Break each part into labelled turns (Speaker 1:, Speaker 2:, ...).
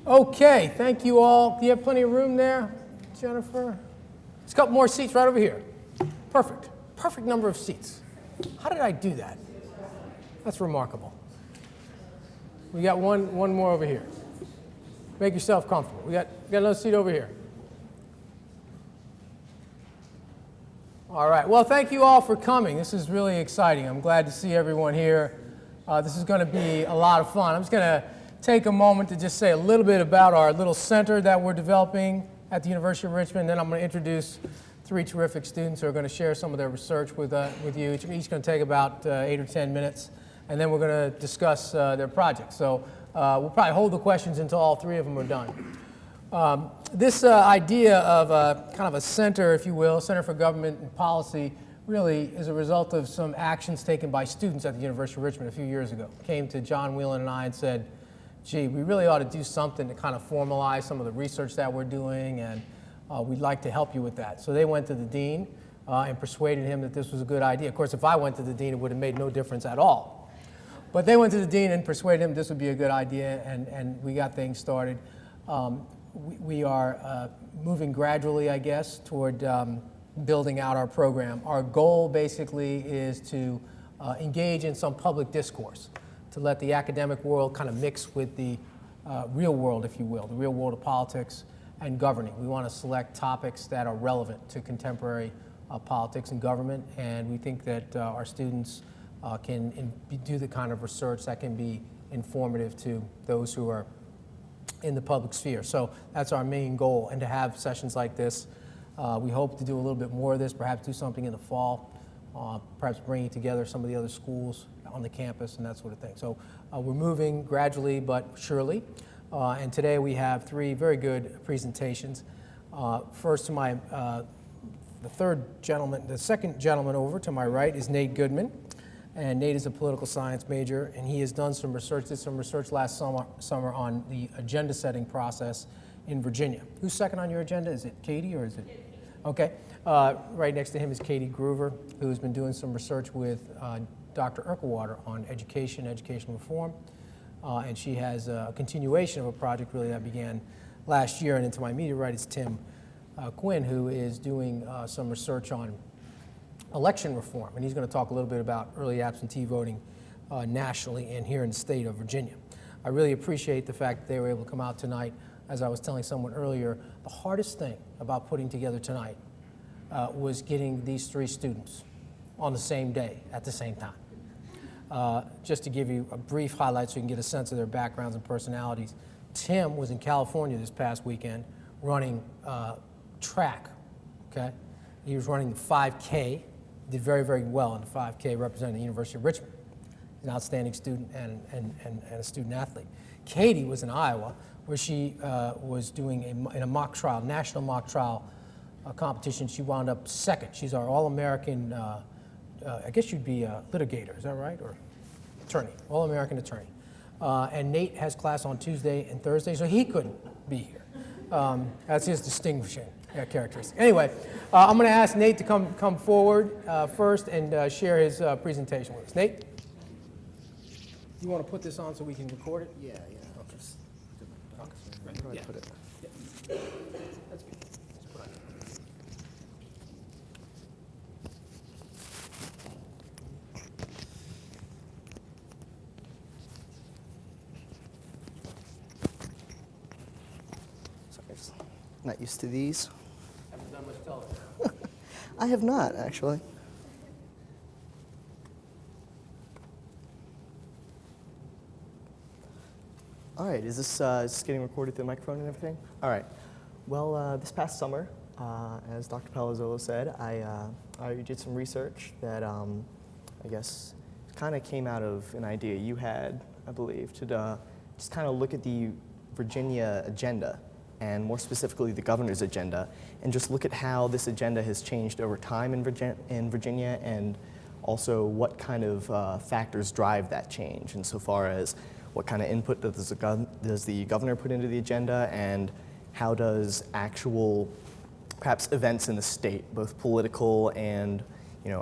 Speaker 1: Okay, thank you all. Do you have plenty of room there, Jennifer? There's a couple more seats right over here. Perfect. Perfect number of seats. How did I do that? That's remarkable. We got one more over here. Make yourself comfortable. We got another seat over here. All right. Well, thank you all for coming. This is really exciting. I'm glad to see everyone here. This is going to be a lot of fun. I'm just going to take a moment to just say a little bit about our little center that we're developing at the University of Richmond. Then I'm going to introduce three terrific students who are going to share some of their research with you. Each going to take about 8 or 10 minutes, and then we're going to discuss their projects. So we'll probably hold the questions until all three of them are done. This idea of kind of a center, if you will, Center for Government and Policy, really is a result of some actions taken by students at the University of Richmond a few years ago. Came to John Whelan and I and said, gee, we really ought to do something to kind of formalize some of the research that we're doing, and we'd like to help you with that. So they went to the dean and persuaded him that this was a good idea. Of course, if I went to the dean, it would have made no difference at all. But they went to the dean and persuaded him this would be a good idea, and we got things started. We are moving gradually, I guess, toward building out our program. Our goal basically is to engage in some public discourse, to let the academic world kind of mix with the real world, if you will, the real world of politics and governing. We want to select topics that are relevant to contemporary politics and government, and we think that our students can do the kind of research that can be informative to those who are in the public sphere. So that's our main goal, and to have sessions like this. We hope to do a little bit more of this, perhaps do something in the fall, perhaps bringing together some of the other schools on the campus and that sort of thing. So we're moving gradually but surely, and today we have three very good presentations. First, to my the second gentleman over to my right is Nate Goodman, and Nate is a political science major, and he has done some research, did some research last summer on the agenda setting process in Virginia. Who's second on your agenda? Is it Katie or is it? Okay. Right next to him is Katie Groover, who's been doing some research with Dr. Urkelwater on education reform. And she has a continuation of a project really that began last year. And then to my immediate right is TIm Quinn, who is doing some research on election reform. And he's going to talk a little bit about early absentee voting nationally and here in the state of Virginia. I really appreciate the fact that they were able to come out tonight. As I was telling someone earlier, the hardest thing about putting together tonight was getting these three students on the same day at the same time. Just to give you a brief highlight so you can get a sense of their backgrounds and personalities, Tim was in California this past weekend running track, okay? He was running the 5K, did very, very well in the 5K, representing the University of Richmond. He's an outstanding student and a student athlete. Katie was in Iowa, where she was doing in a mock trial, national mock trial competition. She wound up second. She's our All-American, I guess you'd be a litigator, is that right? Or attorney, All-American attorney. And Nate has class on Tuesday and Thursday, so he couldn't be here. That's his distinguishing characteristic. Anyway, I'm going to ask Nate to come forward first and share his presentation with us. Nate? You want to put this on so we can record it?
Speaker 2: Yeah.
Speaker 1: Where do I put it? Yeah. That's good. Just put it on.
Speaker 2: Sorry, not used to these.
Speaker 1: Haven't done much television.
Speaker 2: I have not, actually. All right, is this getting recorded through the microphone and everything? All right. Well, this past summer, as Dr. Palazzolo said, I did some research that I guess kind of came out of an idea you had, I believe, to just kind of look at the Virginia agenda, and more specifically the governor's agenda, and just look at how this agenda has changed over time in Virginia, and also what kind of factors drive that change insofar as what kind of input does the governor put into the agenda, and how does actual, perhaps, events in the state, both political and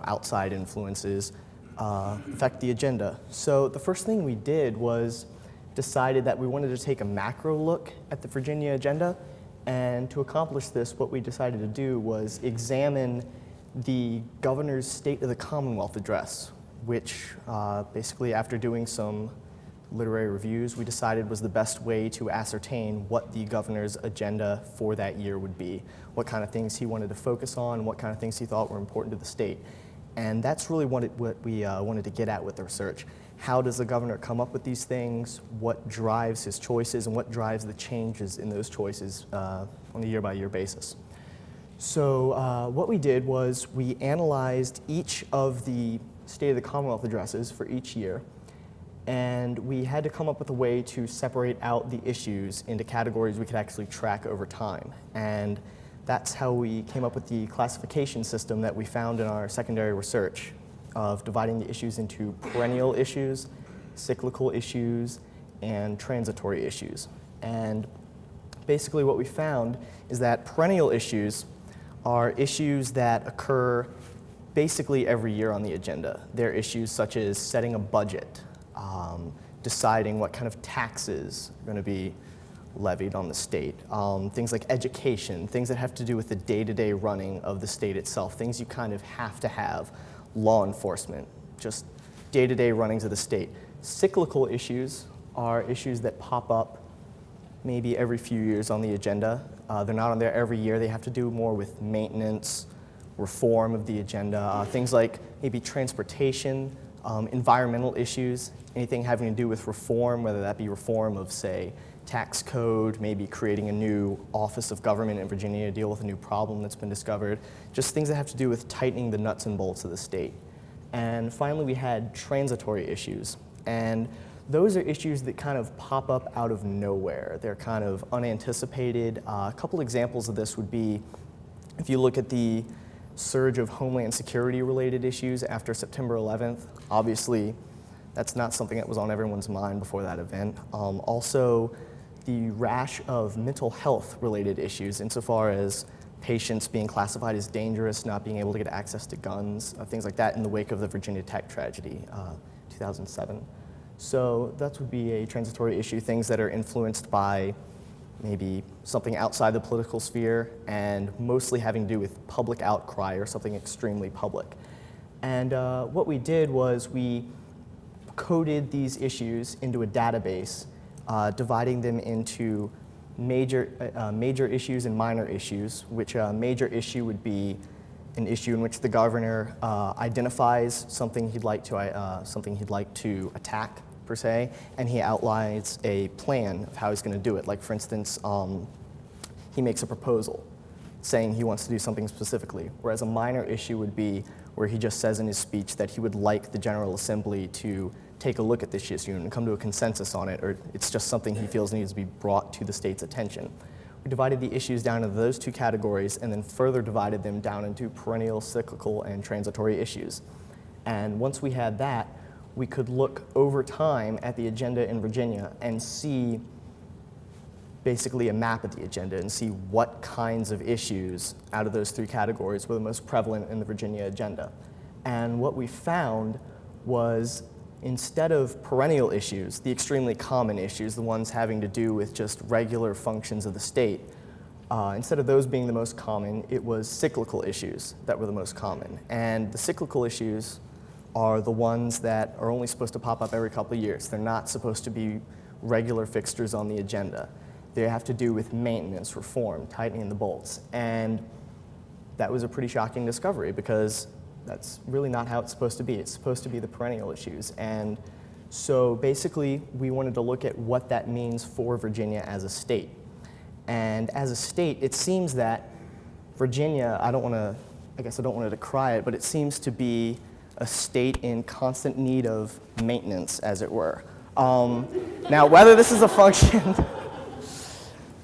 Speaker 2: outside influences, affect the agenda. So the first thing we did was decided that we wanted to take a macro look at the Virginia agenda. And to accomplish this, what we decided to do was examine the governor's State of the Commonwealth address, which basically, after doing some literary reviews, we decided was the best way to ascertain what the governor's agenda for that year would be, what kind of things he wanted to focus on, what kind of things he thought were important to the state. And that's really what we wanted to get at with the research. How does the governor come up with these things? What drives his choices, and what drives the changes in those choices on a year-by-year basis? So what we did was we analyzed each of the State of the Commonwealth addresses for each year, and we had to come up with a way to separate out the issues into categories we could actually track over time. And that's how we came up with the classification system that we found in our secondary research of dividing the issues into perennial issues, cyclical issues, and transitory issues. And basically what we found is that perennial issues are issues that occur basically every year on the agenda. They're issues such as setting a budget, deciding what kind of taxes are going to be levied on the state, things like education, things that have to do with the day-to-day running of the state itself, things you kind of have to have, law enforcement, just day-to-day runnings of the state. Cyclical issues are issues that pop up maybe every few years on the agenda. They're not on there every year. They have to do more with maintenance, reform of the agenda, things like maybe transportation, environmental issues, anything having to do with reform, whether that be reform of, say, tax code, maybe creating a new office of government in Virginia to deal with a new problem that's been discovered, just things that have to do with tightening the nuts and bolts of the state. And finally, we had transitory issues. And those are issues that kind of pop up out of nowhere. They're kind of unanticipated. A couple examples of this would be, if you look at the surge of Homeland Security related issues after September 11th, obviously that's not something that was on everyone's mind before that event. Also, the rash of mental health related issues insofar as patients being classified as dangerous, not being able to get access to guns, things like that in the wake of the Virginia Tech tragedy, 2007. So that would be a transitory issue, things that are influenced by maybe something outside the political sphere and mostly having to do with public outcry or something extremely public. And what we did was we coded these issues into a database, dividing them into major issues and minor issues, which a major issue would be an issue in which the governor identifies something he'd like to attack, per se, and he outlines a plan of how he's going to do it. Like, for instance, he makes a proposal saying he wants to do something specifically, whereas a minor issue would be where he just says in his speech that he would like the General Assembly to take a look at this issue and come to a consensus on it, or it's just something he feels needs to be brought to the state's attention. We divided the issues down into those two categories and then further divided them down into perennial, cyclical, and transitory issues. And once we had that, we could look over time at the agenda in Virginia and see basically a map of the agenda and see what kinds of issues out of those three categories were the most prevalent in the Virginia agenda. And what we found was, instead of perennial issues, the extremely common issues, the ones having to do with just regular functions of the state, instead of those being the most common, it was cyclical issues that were the most common. And the cyclical issues are the ones that are only supposed to pop up every couple of years. They're not supposed to be regular fixtures on the agenda. They have to do with maintenance, reform, tightening the bolts. And that was a pretty shocking discovery because that's really not how it's supposed to be. It's supposed to be the perennial issues. And so basically, we wanted to look at what that means for Virginia as a state. And as a state, it seems that Virginia, I don't want to decry it, but it seems to be a state in constant need of maintenance, as it were. Now, whether this is a function,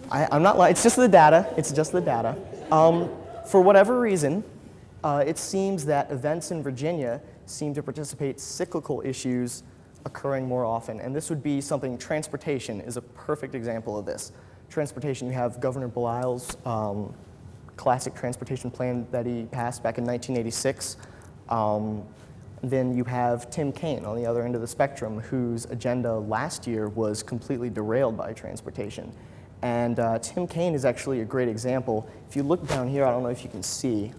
Speaker 2: I'm not lying, it's just the data, for whatever reason, it seems that events in Virginia seem to participate cyclical issues occurring more often. And this would be something, transportation is a perfect example of this. Transportation, you have Governor Belisle's classic transportation plan that he passed back in 1986. Then you have Tim Kaine on the other end of the spectrum, whose agenda last year was completely derailed by transportation. And Tim Kaine is actually a great example. If you look down here, I don't know if you can see,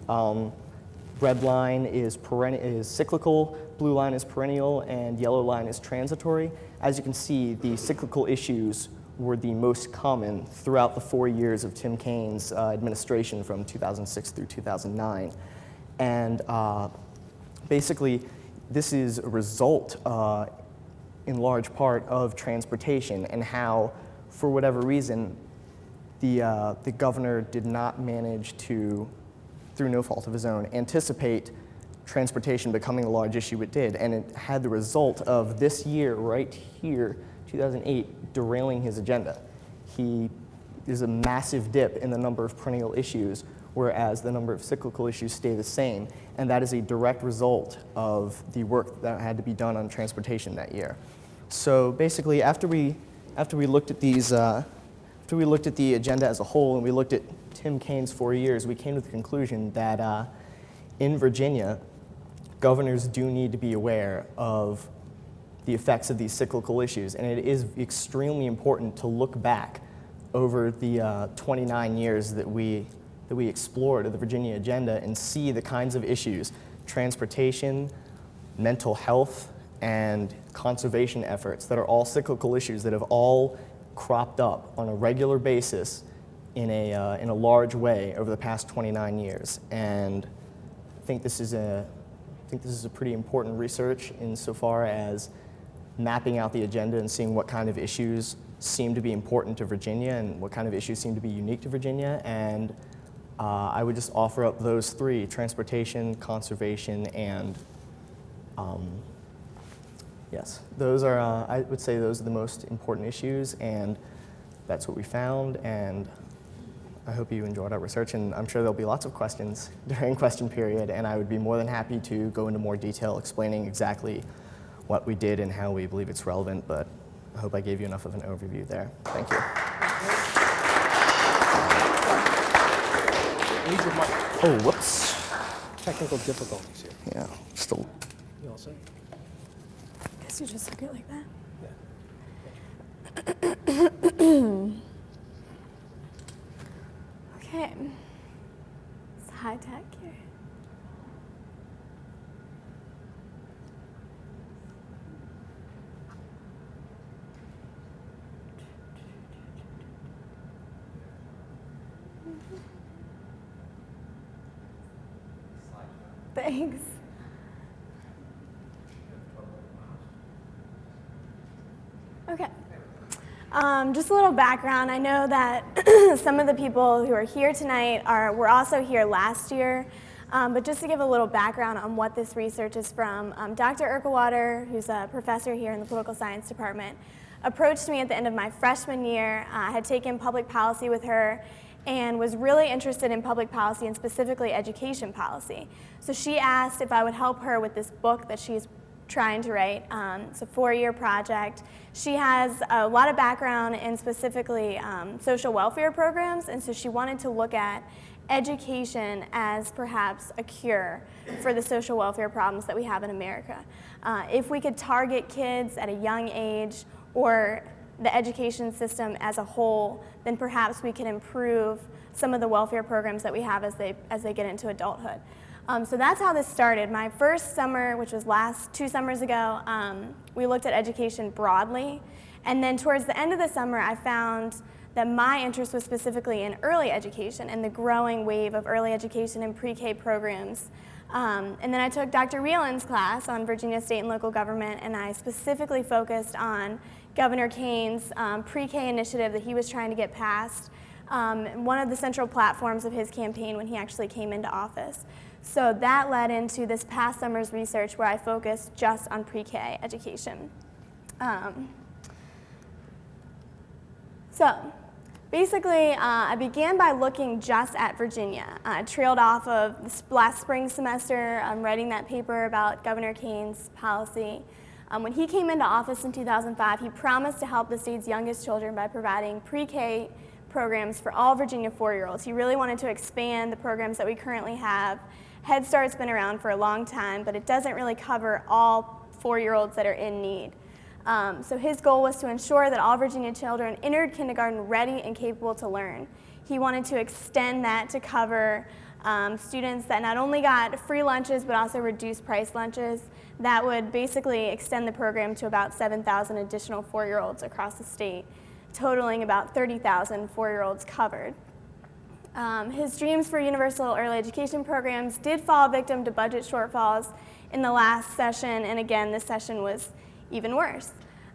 Speaker 2: red line is cyclical, blue line is perennial, and yellow line is transitory. As you can see, the cyclical issues were the most common throughout the 4 years of Tim Kaine's administration from 2006 through 2009. And basically, this is a result, in large part, of transportation and how, for whatever reason, the governor did not manage to, through no fault of his own, anticipate transportation becoming a large issue. It did, and it had the result of this year, right here, 2008, derailing his agenda. There's a massive dip in the number of perennial issues, whereas the number of cyclical issues stay the same, and that is a direct result of the work that had to be done on transportation that year. So basically, after we looked at the agenda as a whole and we looked at Tim Kaine's 4 years, we came to the conclusion that in Virginia, governors do need to be aware of the effects of these cyclical issues, and it is extremely important to look back over the 29 years that we explored the Virginia agenda and see the kinds of issues, transportation, mental health, and conservation efforts that are all cyclical issues that have all cropped up on a regular basis in a large way over the past 29 years. And I think this is a pretty important research insofar as mapping out the agenda and seeing what kind of issues seem to be important to Virginia and what kind of issues seem to be unique to Virginia. And I would just offer up those three: transportation, conservation, and yes, those are, I would say those are the most important issues, and that's what we found. And I hope you enjoyed our research, and I'm sure there'll be lots of questions during question period, and I would be more than happy to go into more detail explaining exactly what we did and how we believe it's relevant, but I hope I gave you enough of an overview there. Thank you. Oh, whoops.
Speaker 1: Technical difficulties here.
Speaker 2: Yeah, still.
Speaker 1: You all set?
Speaker 3: Guess you just took it like that.
Speaker 1: Yeah.
Speaker 3: Okay. It's high tech here. Thanks. Okay. Just a little background. I know that some of the people who are here tonight were also here last year, but just to give a little background on what this research is from, Dr. Erkewater, who's a professor here in the political science department, approached me at the end of my freshman year. I had taken public policy with her and was really interested in public policy and specifically education policy. So she asked if I would help her with this book that she's trying to write. It's a 4-year project. She has a lot of background in specifically social welfare programs, and so she wanted to look at education as perhaps a cure for the social welfare problems that we have in America. If we could target kids at a young age or the education system as a whole, then perhaps we can improve some of the welfare programs that we have as they get into adulthood. So that's how this started. My first summer, which was 2 summers ago, we looked at education broadly. And then towards the end of the summer, I found that my interest was specifically in early education and the growing wave of early education and pre-K programs. And then I took Dr. Reeland's class on Virginia state and local government, and I specifically focused on Governor Kaine's pre-K initiative that he was trying to get passed, one of the central platforms of his campaign when he actually came into office. So that led into this past summer's research where I focused just on pre-K education. So basically, I began by looking just at Virginia. I trailed off of this last spring semester, writing that paper about Governor Kaine's policy. When he came into office in 2005, he promised to help the state's youngest children by providing pre-K programs for all Virginia 4-year-olds. He really wanted to expand the programs that we currently have Head Start's been around for a long time, but it doesn't really cover all 4-year-olds that are in need. So his goal was to ensure that all Virginia children entered kindergarten ready and capable to learn. He wanted to extend that to cover students that not only got free lunches but also reduced price lunches. That would basically extend the program to about 7,000 additional 4-year-olds across the state, totaling about 30,000 4-year-olds covered. His dreams for universal early education programs did fall victim to budget shortfalls in the last session, and again, this session was even worse.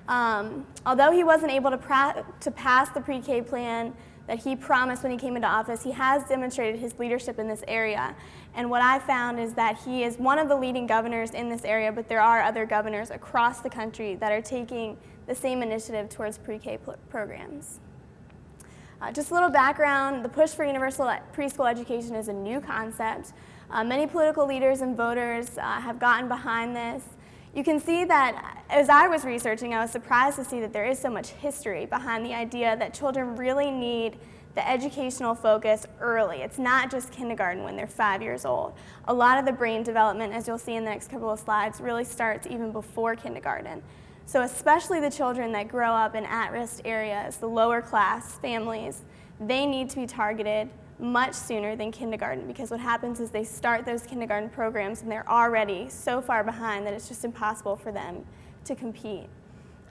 Speaker 3: Although he wasn't able to pass the pre-K plan that he promised when he came into office, he has demonstrated his leadership in this area. And what I found is that he is one of the leading governors in this area, but there are other governors across the country that are taking the same initiative towards pre-K programs. Just a little background, the push for universal preschool education is a new concept. Many political leaders and voters have gotten behind this. You can see that as I was researching, I was surprised to see that there is so much history behind the idea that children really need the educational focus early. It's not just kindergarten when they're 5 years old. A lot of the brain development, as you'll see in the next couple of slides, really starts even before kindergarten. So especially the children that grow up in at-risk areas, the lower class families, they need to be targeted much sooner than kindergarten, because what happens is they start those kindergarten programs and they're already so far behind that it's just impossible for them to compete.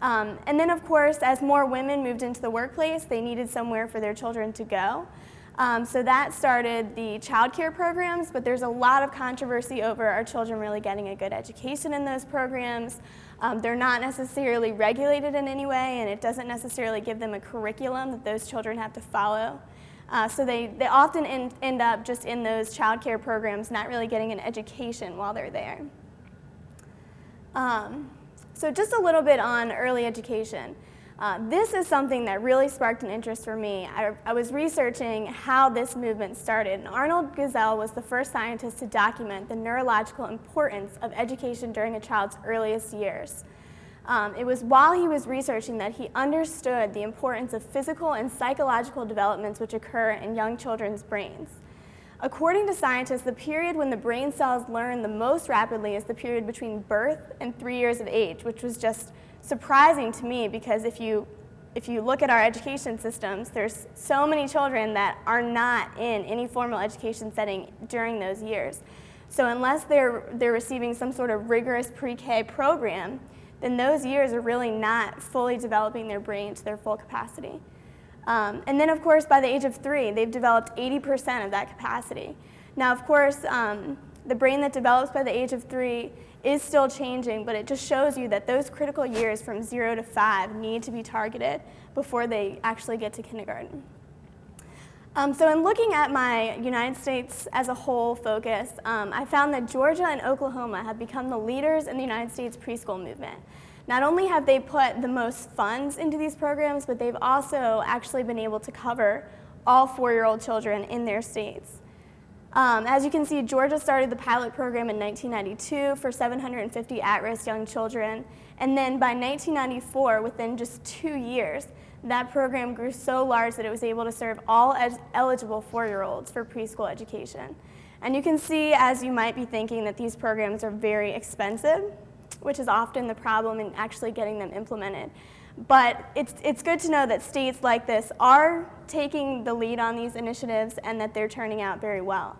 Speaker 3: And then of course, as more women moved into the workplace, they needed somewhere for their children to go. So that started the child care programs, but there's a lot of controversy over our children really getting a good education in those programs. They're not necessarily regulated in any way, and it doesn't necessarily give them a curriculum that those children have to follow. So they often end up just in those child care programs, not really getting an education while they're there. So just a little bit on early education. This is something that really sparked an interest for me. I was researching how this movement started, and Arnold Gesell was the first scientist to document the neurological importance of education during a child's earliest years. It was while he was researching that he understood the importance of physical and psychological developments which occur in young children's brains. According to scientists, the period when the brain cells learn the most rapidly is the period between birth and 3 years of age, which was just surprising to me, because if you look at our education systems, there's so many children that are not in any formal education setting during those years. So unless they're receiving some sort of rigorous pre-K program, then those years are really not fully developing their brain to their full capacity. And then, of course, by the age of 3, they've developed 80% of that capacity. Now, of course, the brain that develops by the age of 3 is still changing, but it just shows you that those critical years from 0 to 5 need to be targeted before they actually get to kindergarten. So in looking at my United States as a whole focus, I found that Georgia and Oklahoma have become the leaders in the United States preschool movement. Not only have they put the most funds into these programs, but they've also actually been able to cover all 4-year-old children in their states. As you can see, Georgia started the pilot program in 1992 for 750 at-risk young children, and then by 1994, within just 2 years, that program grew so large that it was able to serve all eligible 4-year-olds for preschool education. And you can see, as you might be thinking, that these programs are very expensive, which is often the problem in actually getting them implemented. But it's good to know that states like this are taking the lead on these initiatives and that they're turning out very well.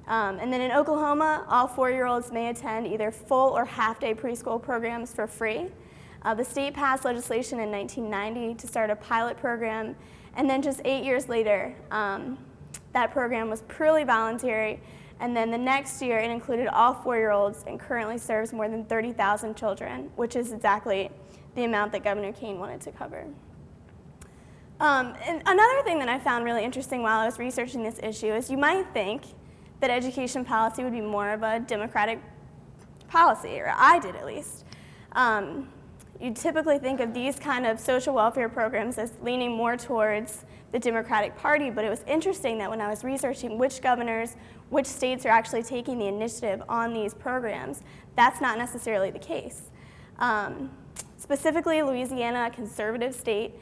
Speaker 3: And then in Oklahoma, all 4-year-olds may attend either full or half-day preschool programs for free. The state passed legislation in 1990 to start a pilot program, and then just 8 years later, that program was purely voluntary, and then the next year it included all 4-year-olds and currently serves more than 30,000 children, which is exactly the amount that Governor Kane wanted to cover. And another thing that I found really interesting while I was researching this issue is you might think that education policy would be more of a Democratic policy, or I did at least. You typically think of these kind of social welfare programs as leaning more towards the Democratic Party, but it was interesting that when I was researching which governors, which states are actually taking the initiative on these programs, that's not necessarily the case. Specifically, Louisiana, a conservative state,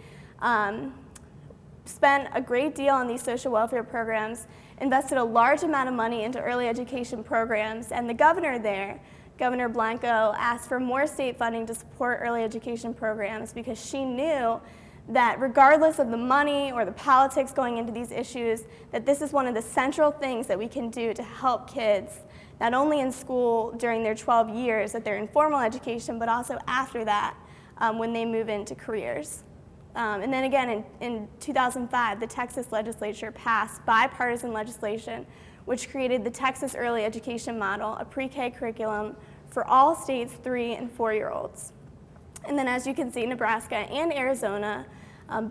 Speaker 3: spent a great deal on these social welfare programs, invested a large amount of money into early education programs, and the governor there, Governor Blanco, asked for more state funding to support early education programs because she knew that regardless of the money or the politics going into these issues, that this is one of the central things that we can do to help kids, not only in school during their 12 years that they're in formal education, but also after that when they move into careers. And then again, in 2005, the Texas legislature passed bipartisan legislation which created the Texas Early Education Model, a pre-K curriculum for all states' 3- and 4-year-olds. And then as you can see, Nebraska and Arizona,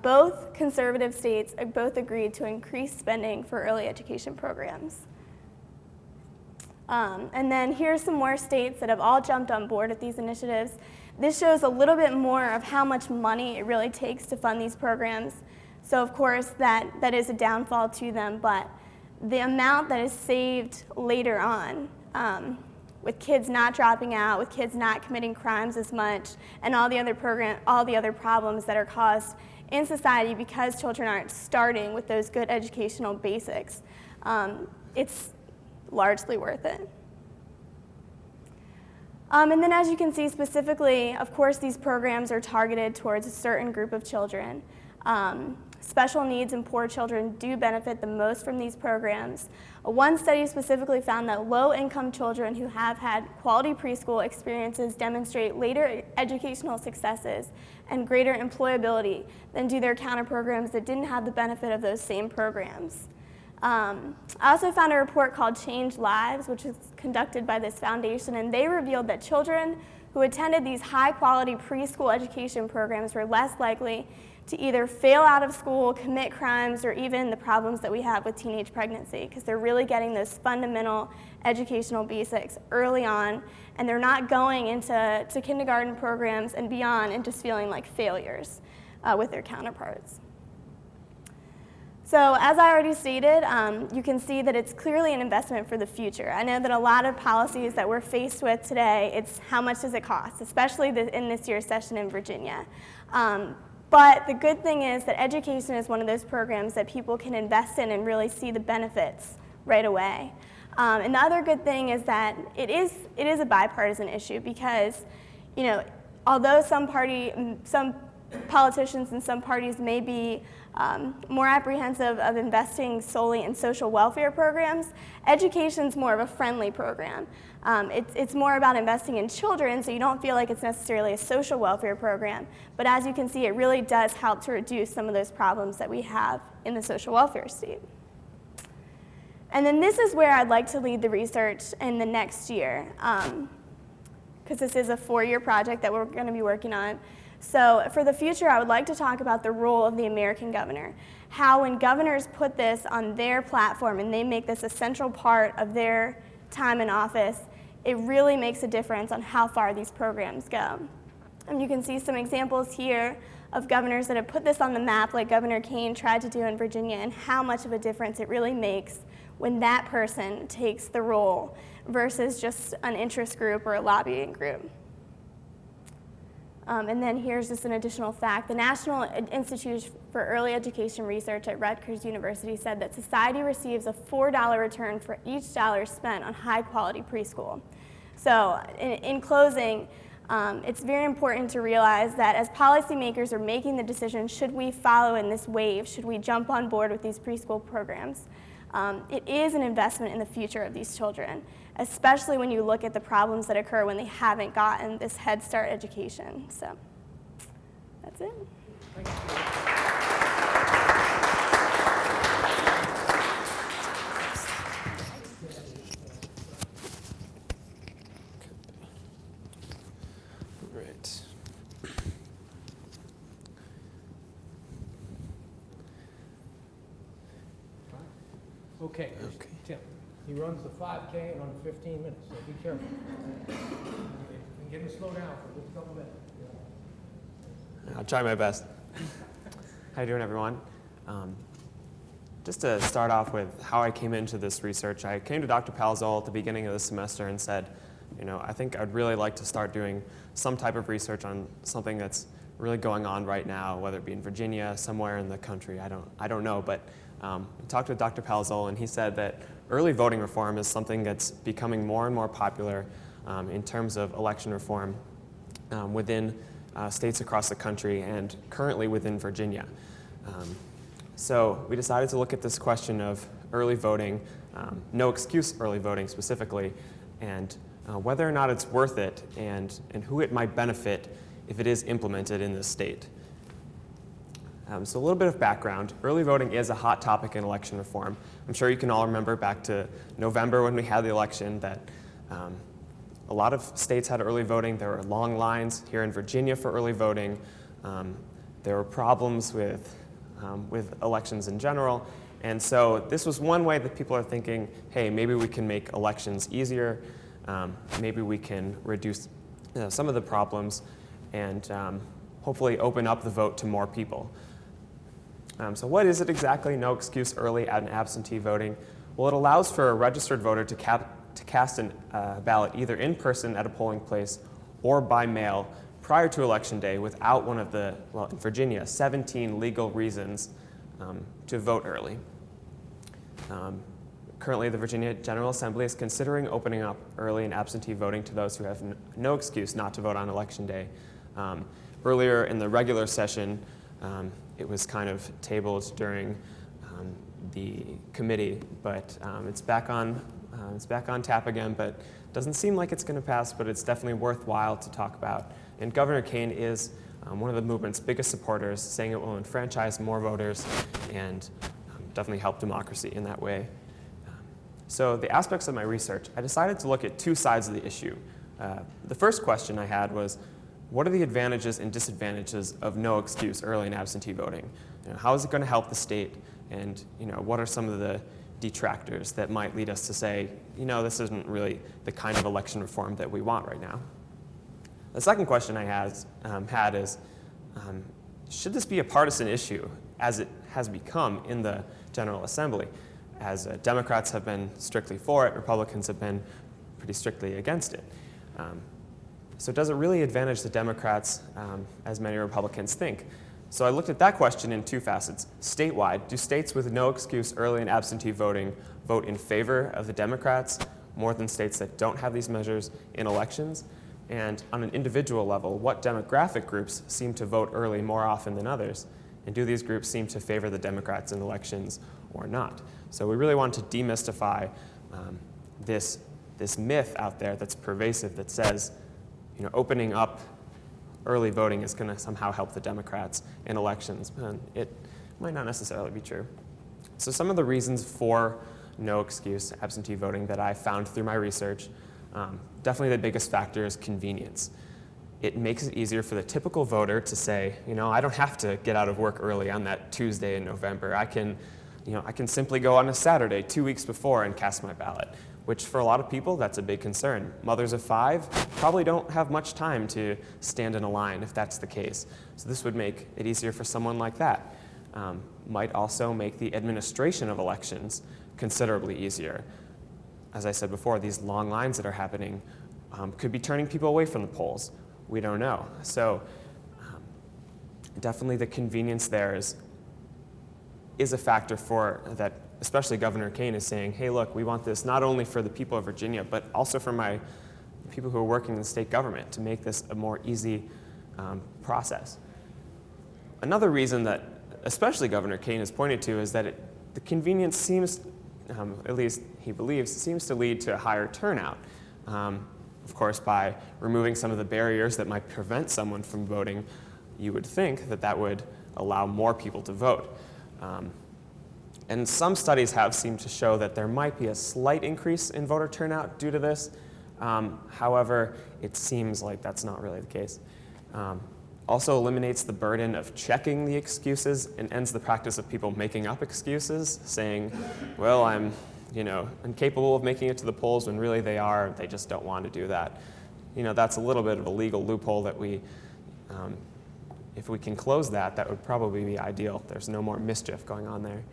Speaker 3: both conservative states, both agreed to increase spending for early education programs. And then here's some more states that have all jumped on board with these initiatives. This shows a little bit more of how much money it really takes to fund these programs. So of course that is a downfall to them, but the amount that is saved later on, with kids not dropping out, with kids not committing crimes as much, and all the other problems that are caused in society because children aren't starting with those good educational basics, it's largely worth it. And then as you can see specifically, of course these programs are targeted towards a certain group of children. Special needs and poor children do benefit the most from these programs. One study specifically found that low-income children who have had quality preschool experiences demonstrate later educational successes and greater employability than do their counter programs that didn't have the benefit of those same programs. I also found a report called Change Lives, which was conducted by this foundation, and they revealed that children who attended these high-quality preschool education programs were less likely to either fail out of school, commit crimes, or even the problems that we have with teenage pregnancy, because they're really getting those fundamental educational basics early on, and they're not going into kindergarten programs and beyond and just feeling like failures with their counterparts. So as I already stated, you can see that it's clearly an investment for the future. I know that a lot of policies that we're faced with today, it's how much does it cost, especially in this year's session in Virginia. But the good thing is that education is one of those programs that people can invest in and really see the benefits right away. And the other good thing is that it is a bipartisan issue because, although some politicians and some parties may be more apprehensive of investing solely in social welfare programs, education's more of a friendly program. It's more about investing in children, so you don't feel like it's necessarily a social welfare program. But as you can see, it really does help to reduce some of those problems that we have in the social welfare state. And then this is where I'd like to lead the research in the next year, because this is a 4-year project that we're going to be working on. So for the future, I would like to talk about the role of the American governor, how when governors put this on their platform and they make this a central part of their time in office, it really makes a difference on how far these programs go. And you can see some examples here of governors that have put this on the map, like Governor Kane tried to do in Virginia, and how much of a difference it really makes when that person takes the role versus just an interest group or a lobbying group. And then here's just an additional fact. The National Institute for Early Education Research at Rutgers University said that society receives a $4 return for each dollar spent on high-quality preschool. So in closing, it's very important to realize that as policymakers are making the decision, should we follow in this wave, should we jump on board with these preschool programs, it is an investment in the future of these children, especially when you look at the problems that occur when they haven't gotten this Head Start education. So that's it.
Speaker 1: Thank you.
Speaker 4: Right.
Speaker 1: Okay, Tim. He runs the 5K in under 15 minutes, so be careful. And get him to slow down for just a couple minutes.
Speaker 4: I'll try my best. How you doing, everyone? Just to start off with how I came into this research, I came to Dr. Palazzolo at the beginning of the semester and said, I think I'd really like to start doing some type of research on something that's really going on right now, whether it be in Virginia, somewhere in the country, I don't know, but We talked with Dr. Palazzolo, and he said that early voting reform is something that's becoming more and more popular in terms of election reform within states across the country and currently within Virginia. So we decided to look at this question of early voting, no excuse early voting specifically, and whether or not it's worth it and who it might benefit if it is implemented in this state. So a little bit of background. Early voting is a hot topic in election reform. I'm sure you can all remember back to November when we had the election that a lot of states had early voting. There were long lines here in Virginia for early voting. There were problems with elections in general. And so this was one way that people are thinking, hey, maybe we can make elections easier. Maybe we can reduce some of the problems and hopefully open up the vote to more people. So what is it exactly, no excuse early and absentee voting? Well, it allows for a registered voter to cast a ballot either in person at a polling place or by mail prior to Election Day without one of the, well, in Virginia, 17 legal reasons to vote early. Currently, the Virginia General Assembly is considering opening up early and absentee voting to those who have no excuse not to vote on Election Day. Earlier in the regular session, it was kind of tabled during the committee, but it's back on tap again. But doesn't seem like it's going to pass, but it's definitely worthwhile to talk about. And Governor Kane is one of the movement's biggest supporters, saying it will enfranchise more voters and definitely help democracy in that way. So the aspects of my research, I decided to look at two sides of the issue. The first question I had was, what are the advantages and disadvantages of no excuse early and absentee voting? How is it going to help the state? And what are some of the detractors that might lead us to say, this isn't really the kind of election reform that we want right now? The second question I had is, should this be a partisan issue as it has become in the General Assembly? As Democrats have been strictly for it, Republicans have been pretty strictly against it. So does it really advantage the Democrats as many Republicans think? So I looked at that question in two facets. Statewide, do states with no excuse early and absentee voting vote in favor of the Democrats more than states that don't have these measures in elections? And on an individual level, what demographic groups seem to vote early more often than others? And do these groups seem to favor the Democrats in elections or not? So we really want to demystify this myth out there that's pervasive that says, opening up early voting is going to somehow help the Democrats in elections. And it might not necessarily be true. So some of the reasons for no excuse absentee voting that I found through my research, definitely the biggest factor is convenience. It makes it easier for the typical voter to say, I don't have to get out of work early on that Tuesday in November. I can simply go on a Saturday 2 weeks before and cast my ballot, which for a lot of people, that's a big concern. Mothers of 5 probably don't have much time to stand in a line if that's the case. So this would make it easier for someone like that. Might also make the administration of elections considerably easier. As I said before, these long lines that are happening could be turning people away from the polls. We don't know. So definitely the convenience there is a factor for that, especially Governor Kane is saying, hey, look, we want this not only for the people of Virginia, but also for my people who are working in the state government to make this a more easy process. Another reason that especially Governor Kane has pointed to is that the convenience seems, at least he believes, seems to lead to a higher turnout. Of course, by removing some of the barriers that might prevent someone from voting, you would think that that would allow more people to vote. And some studies have seemed to show that there might be a slight increase in voter turnout due to this. However, it seems like that's not really the case. Also eliminates the burden of checking the excuses and ends the practice of people making up excuses, saying, well, I'm incapable of making it to the polls when really they just don't want to do that. That's a little bit of a legal loophole that if we can close that would probably be ideal. There's no more mischief going on there.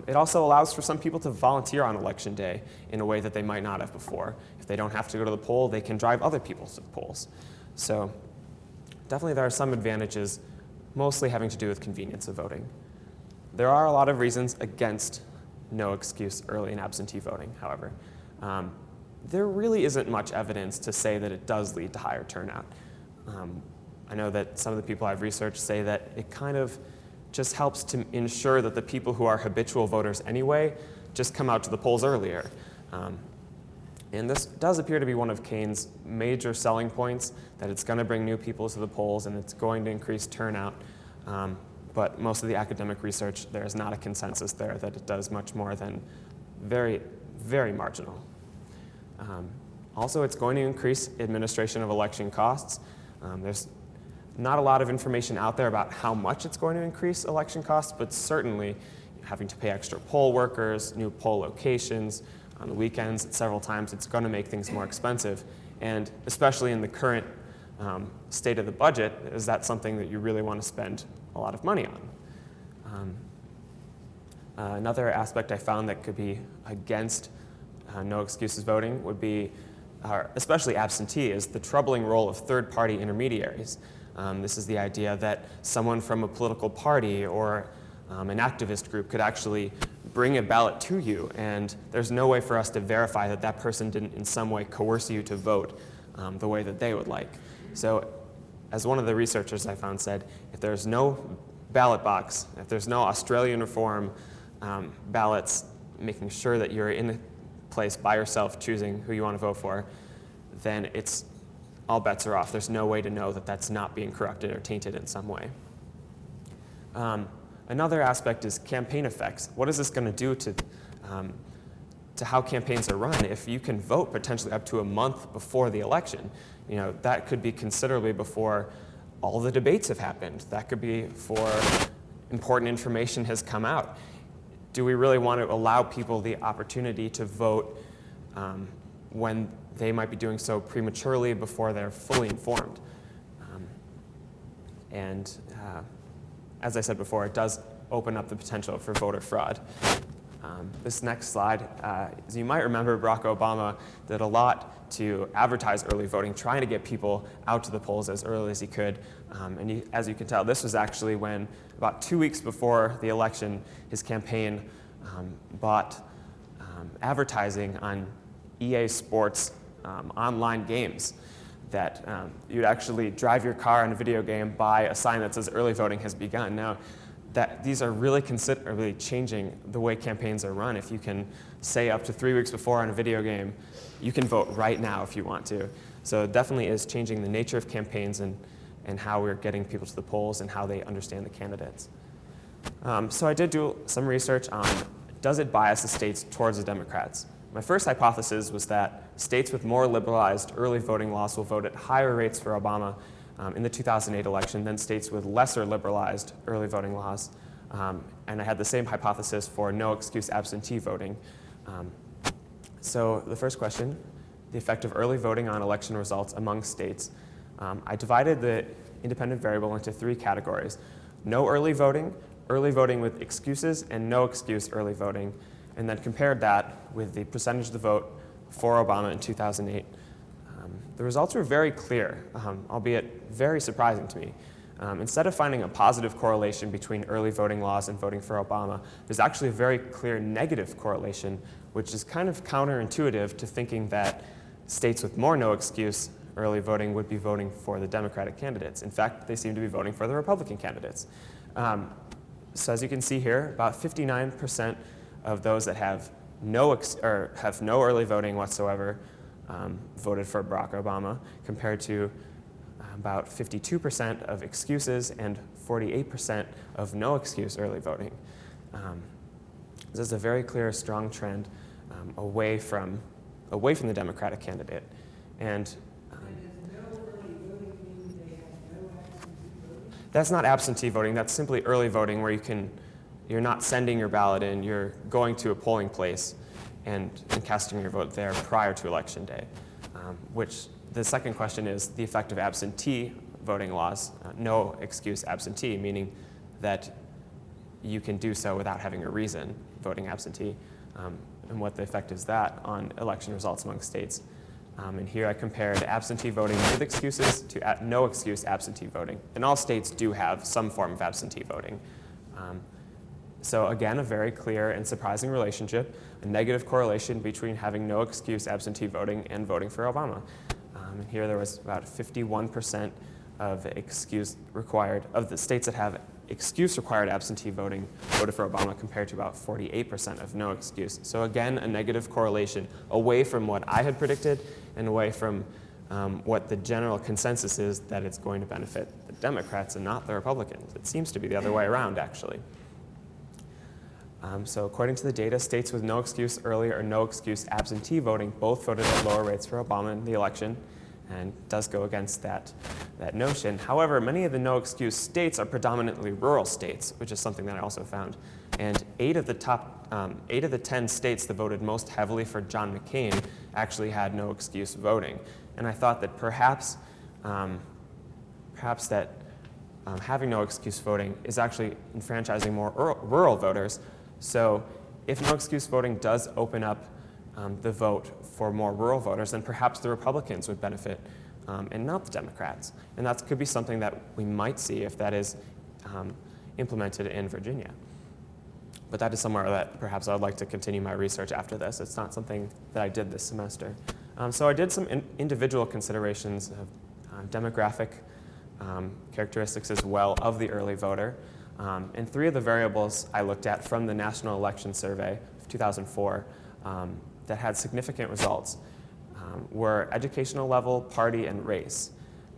Speaker 4: It also allows for some people to volunteer on Election Day in a way that they might not have before. If they don't have to go to the poll, they can drive other people to the polls. So definitely there are some advantages, mostly having to do with convenience of voting. There are a lot of reasons against no excuse early and absentee voting, however. There really isn't much evidence to say that it does lead to higher turnout. I know that some of the people I've researched say that it kind of just helps to ensure that the people who are habitual voters anyway just come out to the polls earlier. And this does appear to be one of Kane's major selling points, that it's going to bring new people to the polls and it's going to increase turnout. But most of the academic research, there is not a consensus there that it does much more than very, very marginal. Also, it's going to increase administration of election costs. There's not a lot of information out there about how much it's going to increase election costs, but certainly having to pay extra poll workers, new poll locations, on the weekends several times, it's going to make things more expensive. And especially in the current state of the budget, is that something that you really want to spend a lot of money on? Another aspect I found that could be against no excuses voting would be, especially absentee, is the troubling role of third-party intermediaries. This is the idea that someone from a political party or an activist group could actually bring a ballot to you, and there's no way for us to verify that that person didn't in some way coerce you to vote the way that they would like. So, as one of the researchers I found said, if there's no ballot box, if there's no Australian reform ballots making sure that you're in a place by yourself choosing who you want to vote for, then it's all bets are off. There's no way to know that that's not being corrupted or tainted in some way. Another aspect is campaign effects. What is this going to do to how campaigns are run if you can vote potentially up to a month before the election? You know, that could be considerably before all the debates have happened. That could be before important information has come out. Do we really want to allow people the opportunity to vote when they might be doing so prematurely before they're fully informed? As I said before, it does open up the potential for voter fraud. This next slide, as you might remember, Barack Obama did a lot to advertise early voting, trying to get people out to the polls as early as he could. As you can tell, this was actually when, about 2 weeks before the election, his campaign bought advertising on EA Sports online games, that you'd actually drive your car in a video game, buy a sign that says early voting has begun. Now, these are really considerably changing the way campaigns are run. If you can say up to 3 weeks before on a video game, you can vote right now if you want to. So it definitely is changing the nature of campaigns and how we're getting people to the polls and how they understand the candidates. So I did do some research on, does it bias the states towards the Democrats? My first hypothesis was that states with more liberalized early voting laws will vote at higher rates for Obama in the 2008 election than states with lesser liberalized early voting laws. And I had the same hypothesis for no excuse absentee voting. So the first question, the effect of early voting on election results among states. I divided the independent variable into 3 categories: no early voting with excuses, and no excuse early voting, and then compared that with the percentage of the vote for Obama in 2008. The results were very clear, albeit very surprising to me. Instead of finding a positive correlation between early voting laws and voting for Obama, there's actually a very clear negative correlation, which is kind of counterintuitive to thinking that states with more no excuse early voting would be voting for the Democratic candidates. In fact, they seem to be voting for the Republican candidates. So as you can see here, about 59% of those that have no early voting whatsoever voted for Barack Obama, compared to about 52% of excuses and 48% of no excuse early voting. This is a very clear, strong trend away from the Democratic candidate. And that's not absentee voting. That's simply early voting, where you're not sending your ballot in. You're going to a polling place and casting your vote there prior to Election Day. Which the second question is the effect of absentee voting laws, no excuse absentee, meaning that you can do so without having a reason voting absentee, and what the effect is that on election results among states. And here I compared absentee voting with excuses to no excuse absentee voting. And all states do have some form of absentee voting. So again, a very clear and surprising relationship, a negative correlation between having no excuse absentee voting and voting for Obama. And here there was about 51% of the states that have excuse required absentee voting voted for Obama compared to about 48% of no excuse. So again, a negative correlation away from what I had predicted and away from what the general consensus is that it's going to benefit the Democrats and not the Republicans. It seems to be the other way around, actually. So according to the data, states with no excuse early or no excuse absentee voting both voted at lower rates for Obama in the election, and does go against that notion. However, many of the no excuse states are predominantly rural states, which is something that I also found. And 8 of the 10 states that voted most heavily for John McCain actually had no excuse voting. And I thought that perhaps having no excuse voting is actually enfranchising more rural voters. So if no excuse voting does open up the vote for more rural voters, then perhaps the Republicans would benefit and not the Democrats. And that could be something that we might see if that is implemented in Virginia. But that is somewhere that perhaps I would like to continue my research after this. It's not something that I did this semester. So I did some individual considerations of demographic characteristics as well of the early voter. And 3 of the variables I looked at from the National Election Survey of 2004 that had significant results were educational level, party, and race.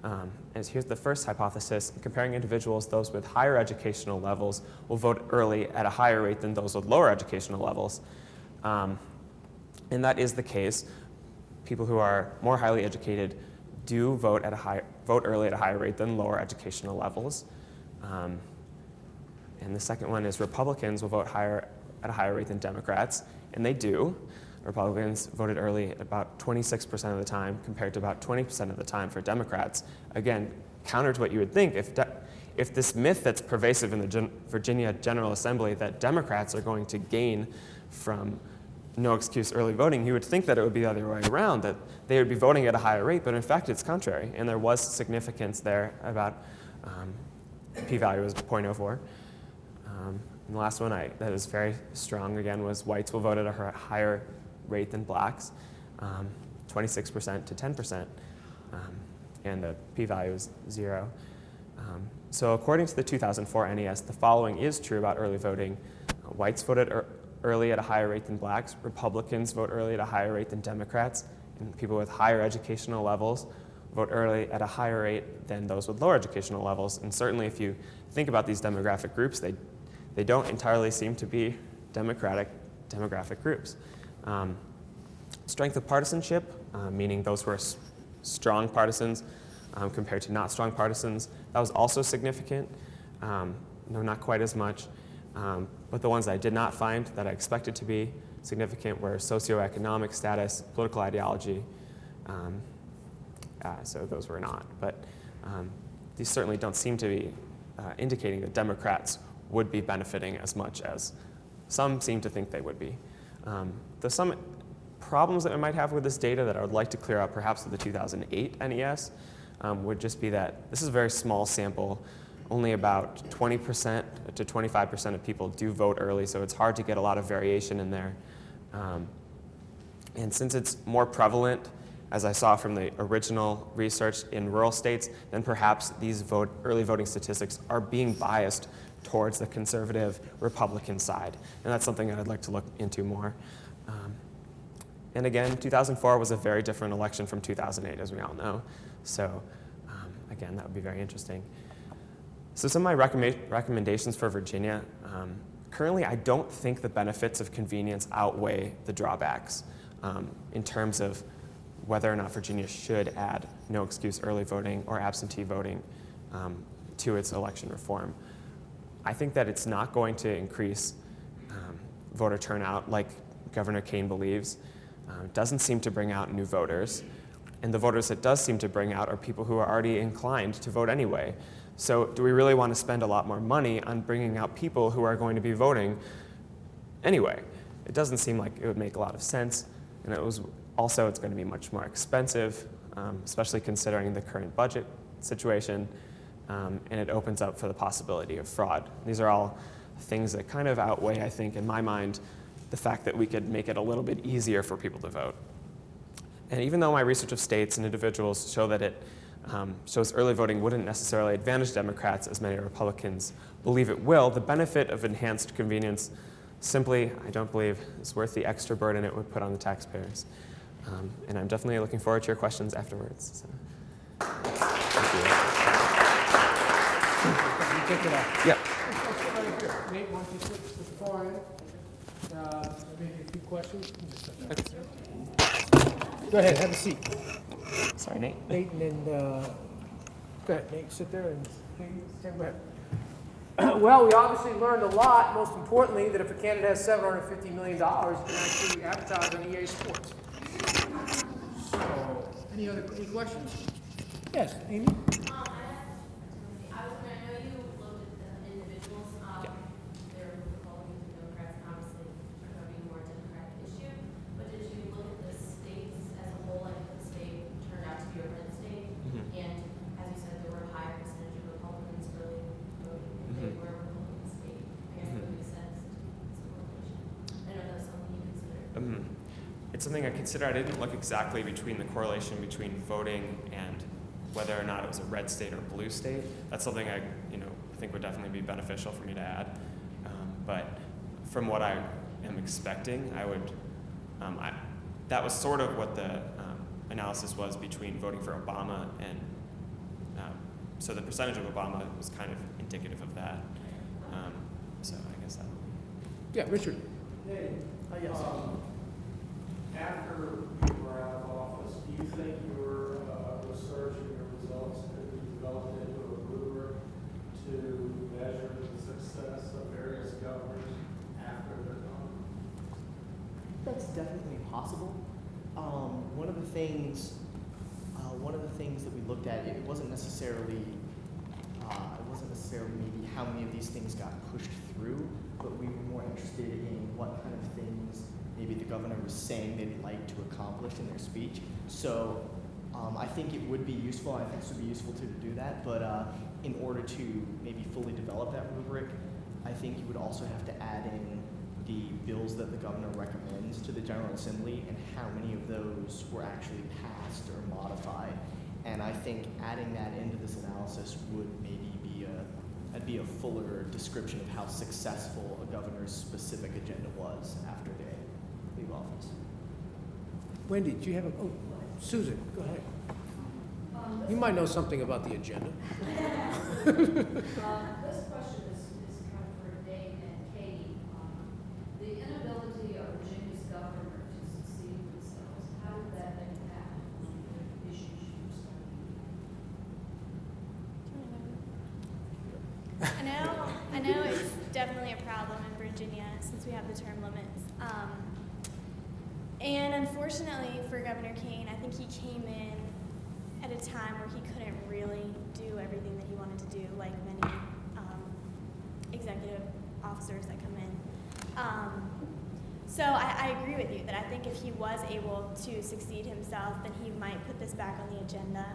Speaker 4: And here's the first hypothesis. Comparing individuals, those with higher educational levels will vote early at a higher rate than those with lower educational levels. And that is the case. People who are more highly educated do vote early at a higher rate than lower educational levels. And the second one is Republicans will vote at a higher rate than Democrats, and they do. Republicans voted early about 26% of the time compared to about 20% of the time for Democrats. Again, counter to what you would think. If this myth that's pervasive in the Virginia General Assembly that Democrats are going to gain from no excuse early voting, you would think that it would be the other way around, that they would be voting at a higher rate, but in fact it's contrary. And there was significance there about p-value was 0.04. And the last one that is very strong, again, was whites will vote at a higher rate than blacks, 26% to 10%, and the p-value is 0. So according to the 2004 NES, the following is true about early voting. Whites voted early at a higher rate than blacks, Republicans vote early at a higher rate than Democrats, and people with higher educational levels vote early at a higher rate than those with lower educational levels. And certainly if you think about these demographic groups, they don't entirely seem to be demographic groups. Strength of partisanship, meaning those who are strong partisans compared to not strong partisans, that was also significant. No, not quite as much. But the ones that I did not find that I expected to be significant were socioeconomic status, political ideology. So those were not. But these certainly don't seem to be indicating that Democrats would be benefiting as much as some seem to think they would be. There's some problems that I might have with this data that I would like to clear up perhaps with the 2008 NES would just be that this is a very small sample. Only about 20% to 25% of people do vote early, so it's hard to get a lot of variation in there. And since it's more prevalent, as I saw from the original research in rural states, then perhaps these early voting statistics are being biased towards the conservative Republican side. And that's something I'd like to look into more. And again, 2004 was a very different election from 2008, as we all know. So again, that would be very interesting. So some of my recommendations for Virginia, currently I don't think the benefits of convenience outweigh the drawbacks in terms of whether or not Virginia should add no excuse early voting or absentee voting to its election reform. I think that it's not going to increase voter turnout like Governor Kane believes. It doesn't seem to bring out new voters. And the voters it does seem to bring out are people who are already inclined to vote anyway. So do we really want to spend a lot more money on bringing out people who are going to be voting anyway? It doesn't seem like it would make a lot of sense. And it's going to be much more expensive, especially considering the current budget situation. And it opens up for the possibility of fraud. These are all things that kind of outweigh, I think, in my mind, the fact that we could make it a little bit easier for people to vote. And even though my research of states and individuals show that it shows early voting wouldn't necessarily advantage Democrats as many Republicans believe it will, the benefit of enhanced convenience simply, I don't believe, is worth the extra burden it would put on the taxpayers. And I'm definitely looking forward to your questions afterwards. So. Thank you.
Speaker 1: Take it off.
Speaker 4: Yep.
Speaker 1: Nate, why don't you sit to the far end? Maybe a few questions. Go ahead, have a seat.
Speaker 4: Sorry, Nate.
Speaker 1: Nate, and then, go ahead, Nate, sit there and go ahead. Well, we obviously learned a lot, most importantly, that if a candidate has $750 million, you can actually advertise on EA Sports. So, any questions? Yes, Amy?
Speaker 5: I know you looked at the individuals. They're Republicans and Democrats, and obviously are going to be more Democratic issue. But did you look at the states as a whole? Like the state turned out to be a red state, and as you said, there were a higher percentage of Republicans really voting if they were a Republican state. I guess that would make sense. It's a correlation. I know that's something you considered.
Speaker 4: It's something I considered. I didn't look exactly between the correlation between voting and whether or not it was a red state or blue state. That's something I think would definitely be beneficial for me to add. But from what I am expecting, I would, that was sort of what the analysis was between voting for Obama and, so the percentage of Obama was kind of indicative of that. So I guess that.
Speaker 1: Yeah, Richard.
Speaker 6: Hey,
Speaker 2: Yes.
Speaker 6: after you were out of office, do you think your research and your results could be developed into a rubric to measure the success of various governors after they're gone?
Speaker 2: That's definitely possible. One of the things that we looked at, it wasn't necessarily maybe how many of these things got pushed through, but we were more interested in what kind of things maybe the governor was saying they'd like to accomplish in their speech. So I think it would be useful, I think this would be useful to do that, but in order to maybe fully develop that rubric, I think you would also have to add in the bills that the governor recommends to the General Assembly and how many of those were actually passed or modified. And I think adding that into this analysis would maybe be a fuller description of how successful a governor's specific agenda was after they leave office.
Speaker 1: Wendy, do you have oh, Susan, go ahead. You might know something about the agenda.
Speaker 5: This question is kind of for Nate and Katie. The inability of Virginia's governor to succeed themselves, how did that impact the issues you studied?
Speaker 3: I know it's definitely a problem in Virginia since we have the term limits. And unfortunately for Governor Kane, I think he came in at a time where he couldn't really do everything that he wanted to do, like many executive officers that come in. So I agree with you that I think if he was able to succeed himself, then he might put this back on the agenda.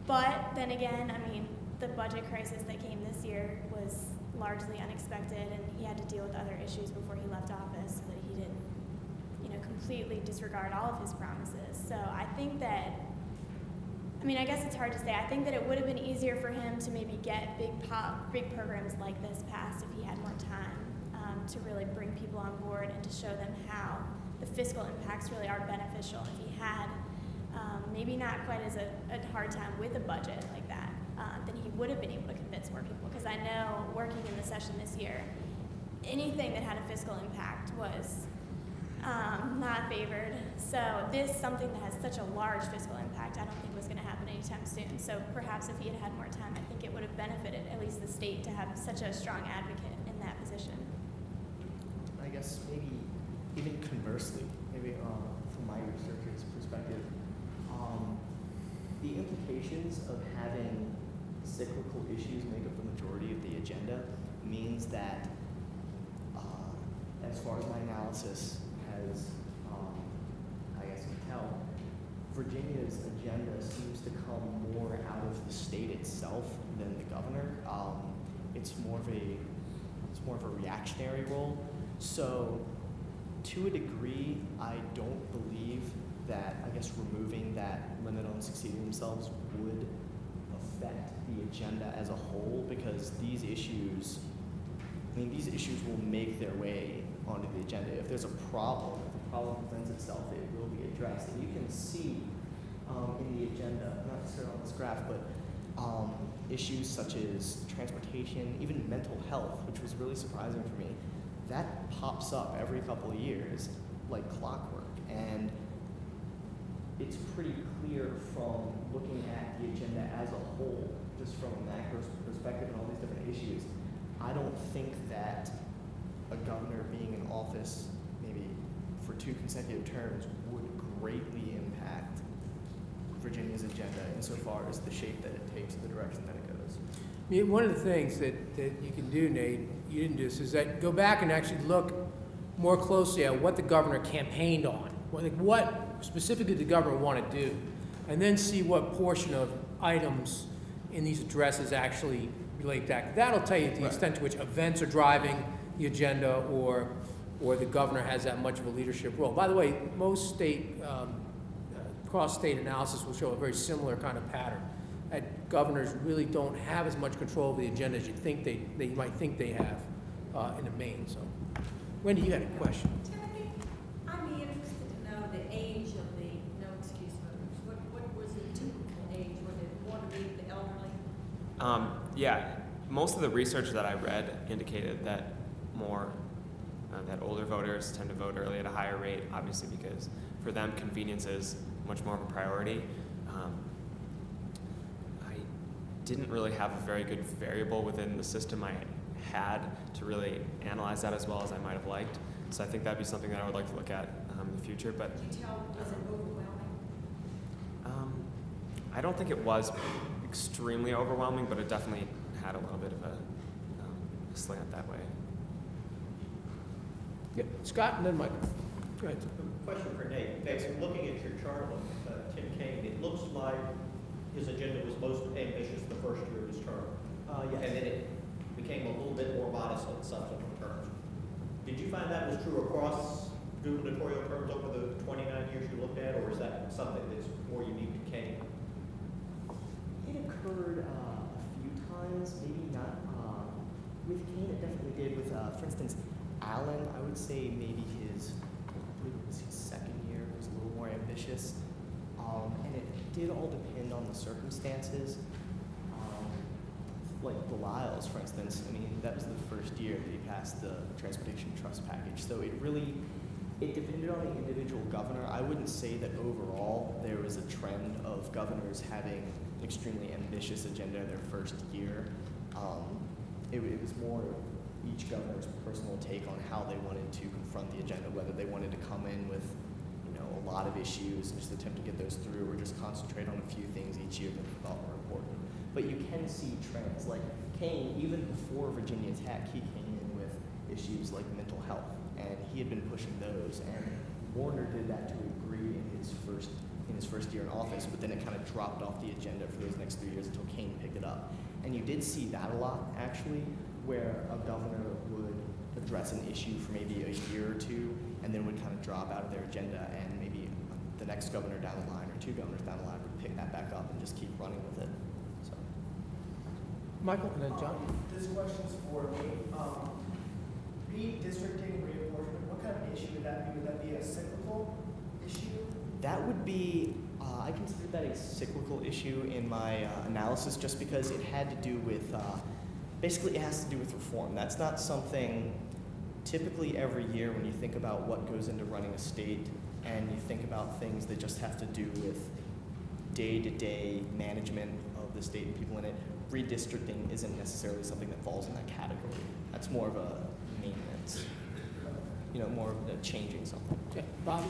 Speaker 3: But then again, I mean, the budget crisis that came this year was largely unexpected, and he had to deal with other issues before he left office so that he didn't, completely disregard all of his promises. So I think that, I guess it's hard to say. I think that it would have been easier for him to maybe get big programs like this passed if he had more time to really bring people on board and to show them how the fiscal impacts really are beneficial. If he had maybe not quite as a hard time with a budget like that, then he would have been able to convince more people. Because I know working in the session this year, anything that had a fiscal impact was not favored. So something that has such a large fiscal impact, I don't think was going to happen anytime soon. So perhaps if he had had more time, I think it would have benefited at least the state to have such a strong advocate in that position.
Speaker 2: I guess maybe even conversely, maybe from my researcher's perspective, the implications of having cyclical issues make up the majority of the agenda means that, as far as my analysis has, I guess you can tell, Virginia's agenda seems to come more out of the state itself than the governor. it's more of a reactionary role. So to a degree, I don't believe that, I guess, removing that limit on succeeding themselves would affect the agenda as a whole, because these issues will make their way onto the agenda. If there's a problem, if the problem presents itself, it will be addressed. And you can see in the agenda, not necessarily on this graph, but issues such as transportation, even mental health, which was really surprising for me, that pops up every couple of years like clockwork. And it's pretty clear from looking at the agenda as a whole, just from a macro perspective and all these different issues. I don't think that a governor being in office maybe for 2 consecutive terms would greatly impact Virginia's agenda insofar as the shape that it takes and the direction that it goes.
Speaker 1: I mean, one of the things that you can do, Nate, you didn't do this, is that go back and actually look more closely at what the governor campaigned on. What specifically did the governor want to do? And then see what portion of items in these addresses actually relate to that. That'll tell you the extent to which events are driving the agenda, or the governor has that much of a leadership role. By the way, most cross-state analysis will show a very similar kind of pattern. That governors really don't have as much control of the agenda as you think they might think they have in the main. So, Wendy, you had a question.
Speaker 7: Timothy, I'd be interested to know the age of the no excuse voters. What was the typical age? Was it more to be the elderly?
Speaker 4: Yeah, most of the research that I read indicated that that older voters tend to vote early at a higher rate, obviously because for them convenience is much more of a priority. I didn't really have a very good variable within the system I had to really analyze that as well as I might have liked. So I think that'd be something that I would like to look at in the future. But
Speaker 7: Did you tell, was it overwhelming?
Speaker 4: I don't think it was extremely overwhelming, but it definitely had a little bit of a slant that way.
Speaker 1: Yeah, Scott, and then Mike. Go ahead.
Speaker 8: Question for Nate. Nate, looking at your chart on Tim Kaine, it looks like his agenda was most ambitious the first year of his term.
Speaker 2: Yes.
Speaker 8: And then it became a little bit more modest in subsequent terms. Did you find that was true across gubernatorial terms over the 29 years you looked at, or is that something that's more unique to Kaine?
Speaker 2: It occurred a few times, maybe not. With Kaine, it definitely did. With, for instance, Allen, I would say maybe I believe it was his second year, was a little more ambitious. And it did all depend on the circumstances. Like Belial's, for instance, I mean, that was the first year that he passed the transportation trust package. So it depended on the individual governor. I wouldn't say that overall there was a trend of governors having an extremely ambitious agenda in their first year. It was more each governor's personal take on how they wanted to confront the agenda, whether they wanted to come in with, a lot of issues and just attempt to get those through, or just concentrate on a few things each year that they thought were important. But you can see trends. Like Kaine, even before Virginia Tech, he came in with issues like mental health, and he had been pushing those. And Warner did that to a degree in his first year in office, but then it kind of dropped off the agenda for those next 3 years until Kaine picked it up. And you did see that a lot, actually, where a governor would address an issue for maybe a year or two, and then would kind of drop out of their agenda, and maybe the next governor down the line or 2 governors down the line would pick that back up and just keep running with it. So,
Speaker 1: Michael, and then John.
Speaker 9: This question's for me. Redistricting, reapportionment, what kind of issue would that be? Would that be a cyclical issue?
Speaker 2: that would be, I consider that a cyclical issue in my analysis, just because it had to do with, basically it has to do with reform. That's not something, typically every year when you think about what goes into running a state, and you think about things that just have to do with day-to-day management of the state and people in it, redistricting isn't necessarily something that falls in that category. That's more of a maintenance, more of a changing something.
Speaker 1: Okay, Bobby?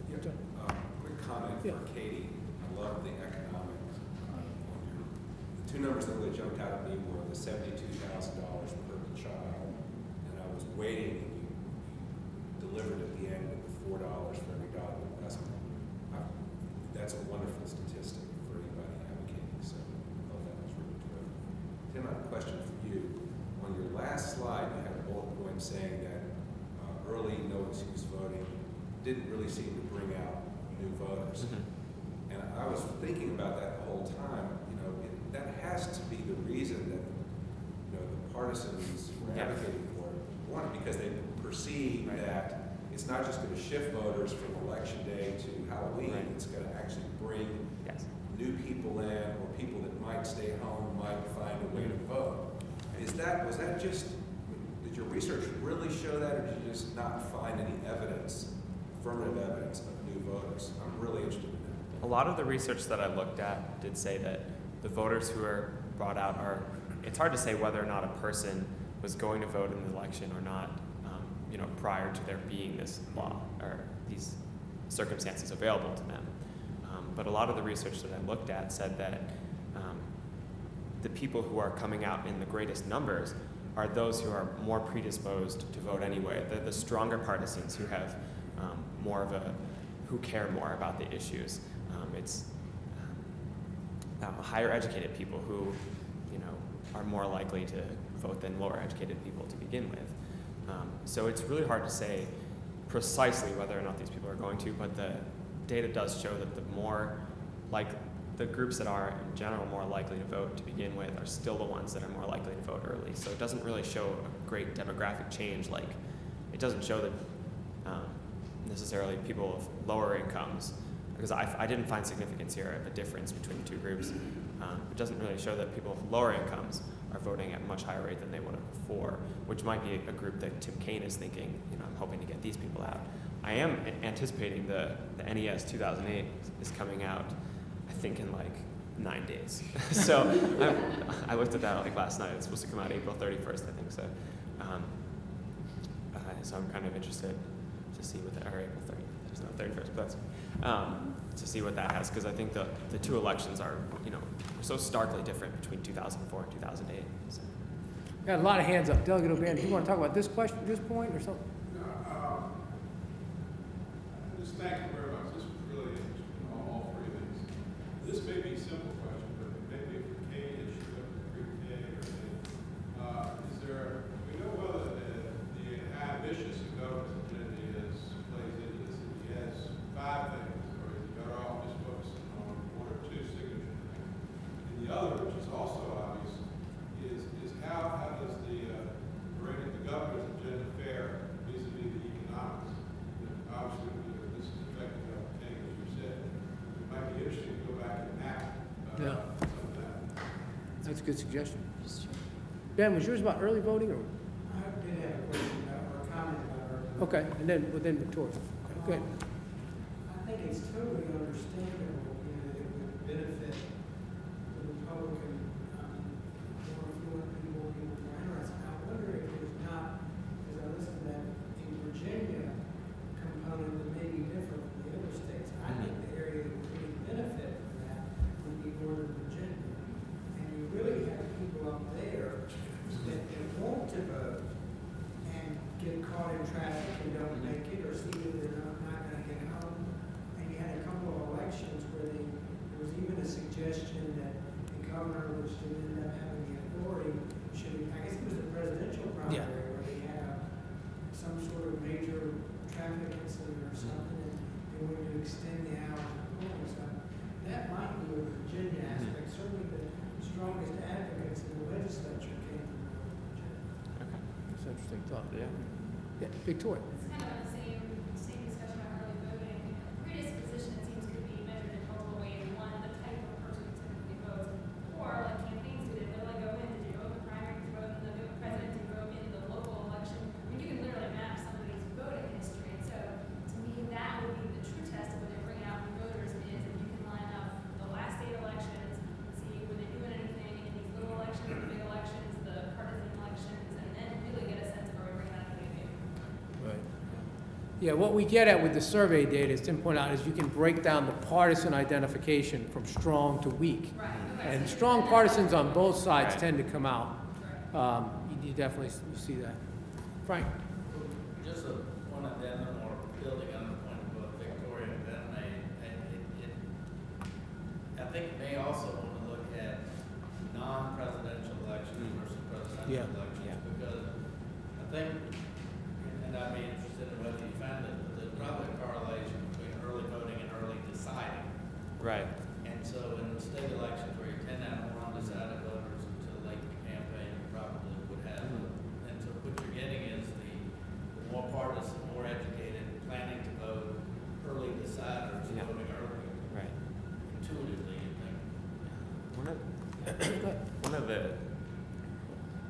Speaker 10: Quick comment for Katie. I love the economics. The two numbers that really jumped out at me were the $72,000 per child, and I was waiting, and you delivered at the end with the $4 for every dollar investment. That's a wonderful statistic for anybody advocating, so I thought that was really terrific. Tim, I have a question for you. last slide, you had a bullet point saying that early no excuse voting didn't really seem to bring out new voters. And I was thinking about that the whole time. That has to be the reason that the partisans were advocating for it. One, because they perceive that it's not just going to shift voters from election day to Halloween. It's going to actually bring new people in, or people that might stay home might find a way to vote. Was that just? Did your research really show that, or did you just not find any evidence, affirmative evidence of new voters? I'm really interested in that.
Speaker 4: A lot of the research that I looked at did say that the voters who are brought out it's hard to say whether or not a person was going to vote in the election or not, prior to there being this law or these circumstances available to them. But a lot of the research that I looked at said that the people who are coming out in the greatest numbers are those who are more predisposed to vote anyway. They're the stronger partisans who have who care more about the issues. It's higher educated people who, are more likely to vote than lower educated people to begin with. So it's really hard to say precisely whether or not these people are going to, but the data does show that the groups that are in general more likely to vote to begin with are still the ones that are more likely to vote early. So it doesn't really show a great demographic change. It doesn't show that necessarily people of lower incomes, because I didn't find significance here of a difference between the two groups. It doesn't really show that people with lower incomes are voting at a much higher rate than they would have before, which might be a group that TIm Quinn is thinking, I'm hoping to get these people out. I am anticipating the NES 2008 is coming out, I think, in 9 days. So I looked at that last night. It's supposed to come out April 31st, I think. So so I'm kind of interested to see what April 30th. There's no 31st, but that's to see what that has, because I think the two elections are so starkly different between 2004 and 2008. So.
Speaker 1: Got a lot of hands up. Delegate O'Bannon, do you want to talk about this question, this point, or something?
Speaker 6: Just thank you very much. This was really interesting on all three of these. This may be a simple question, but maybe for Katie, it should go to Katie or Nate. We know whether the ambitious government agenda plays into this. If he has 5 things, or is he better off just focusing on 1 or 2 signature things? And the other, which is also obvious, is how does the governor's agenda fare vis-a-vis the economics? Obviously, this is affecting everything, as you said. It might be interesting to go back and map some of that.
Speaker 1: That's a good suggestion. Ben, was yours about early voting, or?
Speaker 9: I did have a question or a comment about early voting.
Speaker 1: Okay, and then Victoria. Okay, good.
Speaker 9: I think it's totally understandable that it would benefit the Republican, more affluent people more interested. I wonder if there's not, as I listen to that, a Virginia component that may be different from the other states. I think the area that would really benefit from that would be Northern Virginia. And you really have people up there that want to vote and get caught in traffic and don't make it, or see that they're not going to get home. And you had a couple of elections where there was even a suggestion that the governor, which didn't end up having the authority, I guess it was the presidential primary, where they had some sort of major traffic incident or something, and they wanted to extend the hours of polling. So that might be a Virginia aspect. Certainly the strongest advocates in the legislature came from Northern Virginia.
Speaker 1: That's an interesting thought. Yeah, Victoria.
Speaker 5: It's kind of the same discussion about early voting. Predisposition, it seems, could be measured in multiple ways. One, the type of person who typically votes, or like campaigns do. They go in, did you vote in the primary, did you vote in the president, did you vote in the local election? I mean, you can literally map somebody's voting history. And so to me, that would be the true test of when they're bringing out new voters, is if you can line up the last 8 elections, see were they doing anything in these little elections, the big elections, the partisan elections, and then really get a sense of are we bringing out a new.
Speaker 1: Right. Yeah, what we get at with the survey data, as Tim pointed out, is you can break down the partisan identification from strong to weak.
Speaker 5: Right.
Speaker 1: And strong partisans on both sides tend to come out. You definitely see that. Frank?
Speaker 11: Just one addendum or building on the point of what Victoria and Ben made. I think you may also want to look at non-presidential elections versus presidential elections, because think, and I'd be interested in whether you found it, but there's probably a correlation between early voting and early deciding.
Speaker 4: Right.
Speaker 11: And so in the state elections where you tend to have more undecided voters until late in the campaign, you probably would have. And so what you're getting is the more partisan, more educated, planning to vote, early deciders voting early.
Speaker 4: Right.
Speaker 11: Intuitively, you think.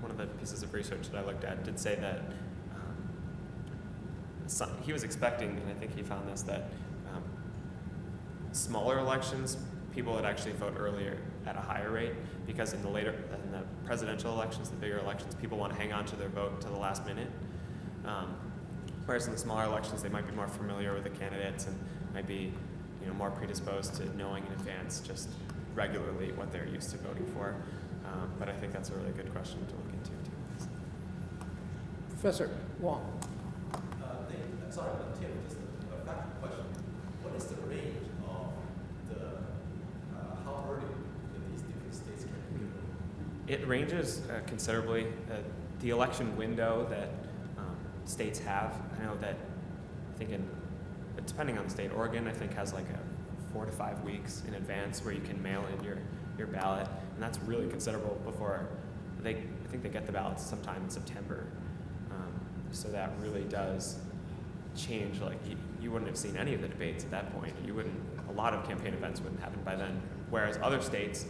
Speaker 4: One of the pieces of research that I looked at did say that he was expecting, and I think he found this, that smaller elections, people would actually vote earlier at a higher rate, because in the presidential elections, the bigger elections, people want to hang on to their vote to the last minute. Whereas in the smaller elections, they might be more familiar with the candidates and might be, more predisposed to knowing in advance just regularly what they're used to voting for. But I think that's a really good question to look into too.
Speaker 1: Professor Wong.
Speaker 12: Sorry, Tim, just a factual question. What is the range of how early these different states can be?
Speaker 4: It ranges considerably. The election window that states have, I know that, depending on the state, Oregon, I think, has like a 4 to 5 weeks in advance where you can mail in your ballot, and that's really considerable before I think they get the ballots sometime in September. So that really does change. Like you wouldn't have seen any of the debates at that point. A lot of campaign events wouldn't happen by then. Whereas other states,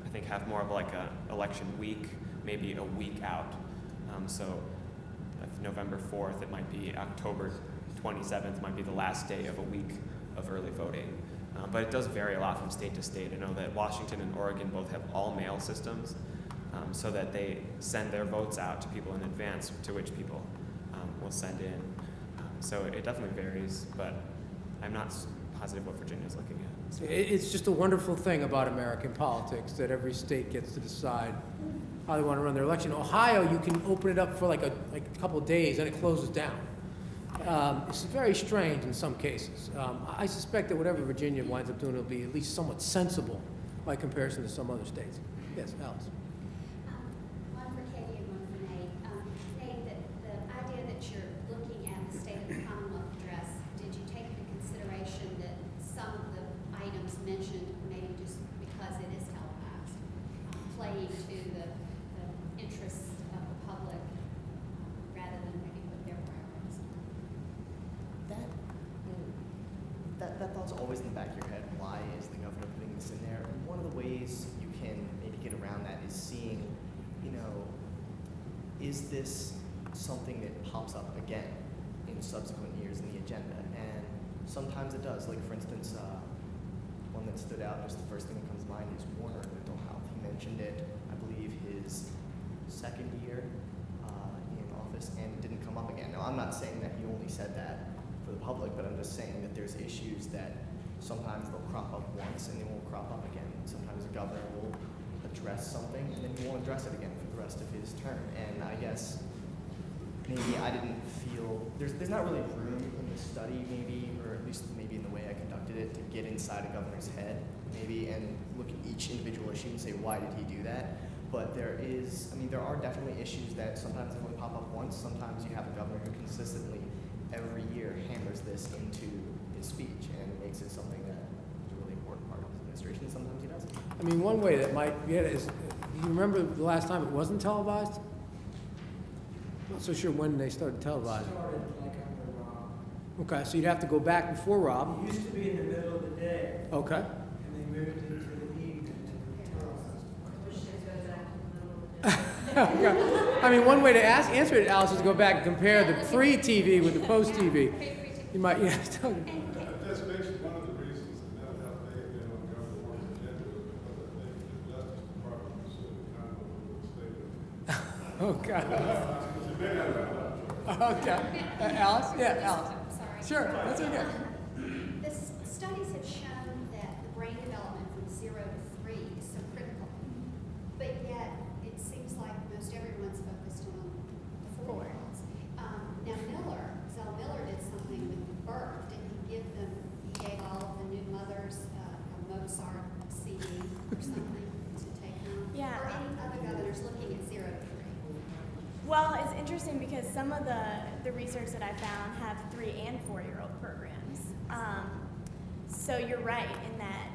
Speaker 4: I think, have more of like a election week, maybe a week out. So if November 4th, it might be October 27th, might be the last day of a week of early voting. But it does vary a lot from state to state. I know that Washington and Oregon both have all mail systems, so that they send their votes out to people in advance, to which people will send in. So it definitely varies, but I'm not positive what Virginia's looking at. So.
Speaker 1: It's just a wonderful thing about American politics that every state gets to decide how they want to run their election. Ohio, you can open it up for like a couple of days, and it closes down. It's very strange in some cases. I suspect that whatever Virginia winds up doing will be at least somewhat sensible by comparison to some other states. Yes, Alice.
Speaker 13: One for Katie and one for Nate. Nate, the idea that you're looking at the State of the Commonwealth address, did you take into consideration that some of the items mentioned, maybe just because it is televised, playing to the interests of the public rather than maybe what their priorities are?
Speaker 2: That thought's always in the back of your head. Why is the governor putting this in there? And one of the ways you can maybe get around that is seeing, is this something that pops up again in subsequent years in the agenda? And sometimes it does. Like, for instance, one that stood out, just the first thing that comes to mind is Warner Mental Health. He mentioned it, I believe, his second year in office, and it didn't come up again. Now, I'm not saying that he only said that for the public, but I'm just saying that there's issues that sometimes they'll crop up once and they won't crop up again. Sometimes the governor will address something and then he won't address it again for the rest of his term. And I guess maybe I didn't feel, there's not really room in the study maybe, or at least maybe in the way I conducted it, to get inside a governor's head maybe and look at each individual issue and say, why did he do that? But there are definitely issues that sometimes they only pop up once. Sometimes you have a governor who consistently every year hammers this into his speech and makes it something that is a really important part of his administration. Sometimes he doesn't.
Speaker 1: I mean, one way that might get it is, do you remember the last time it wasn't televised? I'm not so sure when they started televising.
Speaker 9: Started like under Rob.
Speaker 1: Okay, so you'd have to go back before Rob.
Speaker 9: It used to be in the middle of the day,
Speaker 1: Okay.
Speaker 9: and they moved it to the evening to be televised.
Speaker 1: I mean, one way to answer it, Alice, is to go back and compare the pre-TV with the post-TV. You might, yeah.
Speaker 6: That's basically one of the reasons that mental health may have been on Governor Warner's agenda, was because I think the Justice Department was kind of a state of
Speaker 1: Okay. Alice? Yeah, Alice.
Speaker 13: Sorry.
Speaker 1: Sure, that's okay.
Speaker 13: The studies have shown that the brain development from 0 to 3 is so critical, but yet it seems like most everyone's focused on the 4-year-olds. Now Zell Miller did something with birth. Didn't he give them, he gave all of the new mothers a Mozart CD or something to take home?
Speaker 3: Yeah.
Speaker 13: Or any other governors looking at 0 to 3?
Speaker 3: Well, it's interesting because some of the research that I found have 3- and 4-year-old programs. So you're right in that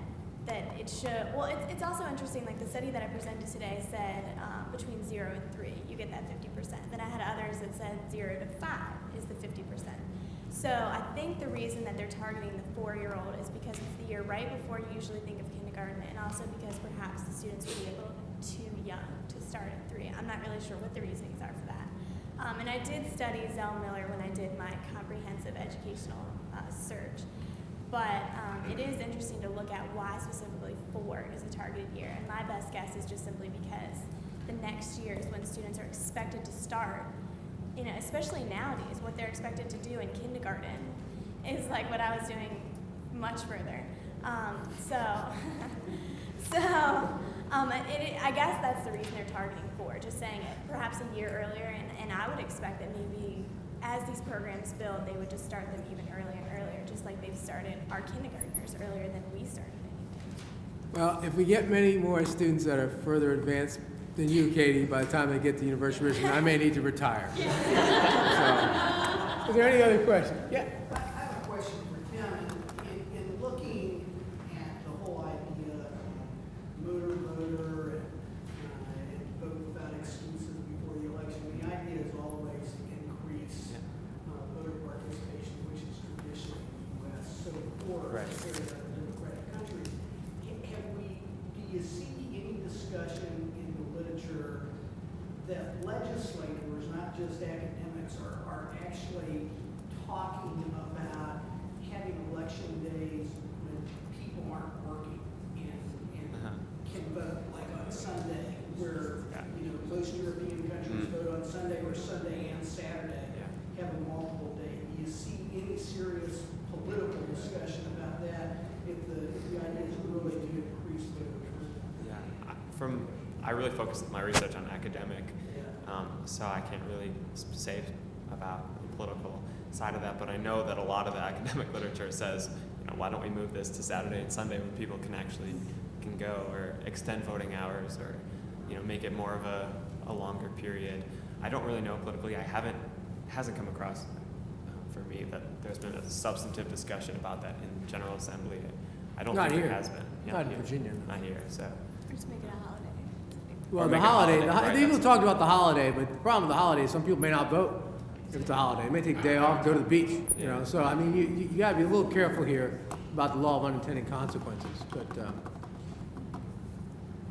Speaker 3: it should. Well, it's also interesting. Like the study that I presented today said between 0 and 3, you get that 50%. Then I had others that said 0 to 5 is the 50%. So I think the reason that they're targeting the 4-year-old is because it's the year right before you usually think of kindergarten, and also because perhaps the students would be a little too young to start at 3. I'm not really sure what the reasonings are for that. And I did study Zell Miller when I did my comprehensive educational search. But it is interesting to look at why specifically 4 is a targeted year. And my best guess is just simply because the next year is when students are expected to start, especially nowadays, what they're expected to do in kindergarten is like what I was doing much further. I guess that's the reason they're targeting 4, just saying it perhaps a year earlier. And I would expect that maybe as these programs build, they would just start them even earlier and earlier, just like they've started our kindergartners earlier than we started anything.
Speaker 1: Well, if we get many more students that are further advanced than you, Katie, by the time they get to University of Richmond, I may need to retire. So, is there any other question? Yeah.
Speaker 14: I have a question for Tim. In looking at the whole idea of motor voter and vote without excuses before the election, the idea is always to increase voter participation, which is tradition in the U.S. So for a democratic country, do you see any discussion in the literature that legislators, not just academics, are actually talking about having election days when people aren't working and can vote, like on Sunday, where most European countries vote on Sunday, or Sunday and Saturday, have a multiple day. Do you see any serious political discussion about that if the idea is really to increase voter turnout?
Speaker 4: I really focus my research on academic, so I can't really say about the political side of that, but I know that a lot of the academic literature says, why don't we move this to Saturday and Sunday when people can go, or extend voting hours, or make it more of a longer period. I don't really know politically. It hasn't come across for me that there's been a substantive discussion about that in General Assembly. I don't think there has been.
Speaker 1: Not in Virginia.
Speaker 4: Not here. So.
Speaker 3: Just make it a holiday.
Speaker 1: Well, the holiday, people talked about the holiday, but the problem with the holiday is some people may not vote if it's a holiday. They may take a day off, go to the beach, So, I mean, you got to be a little careful here about the law of unintended consequences. But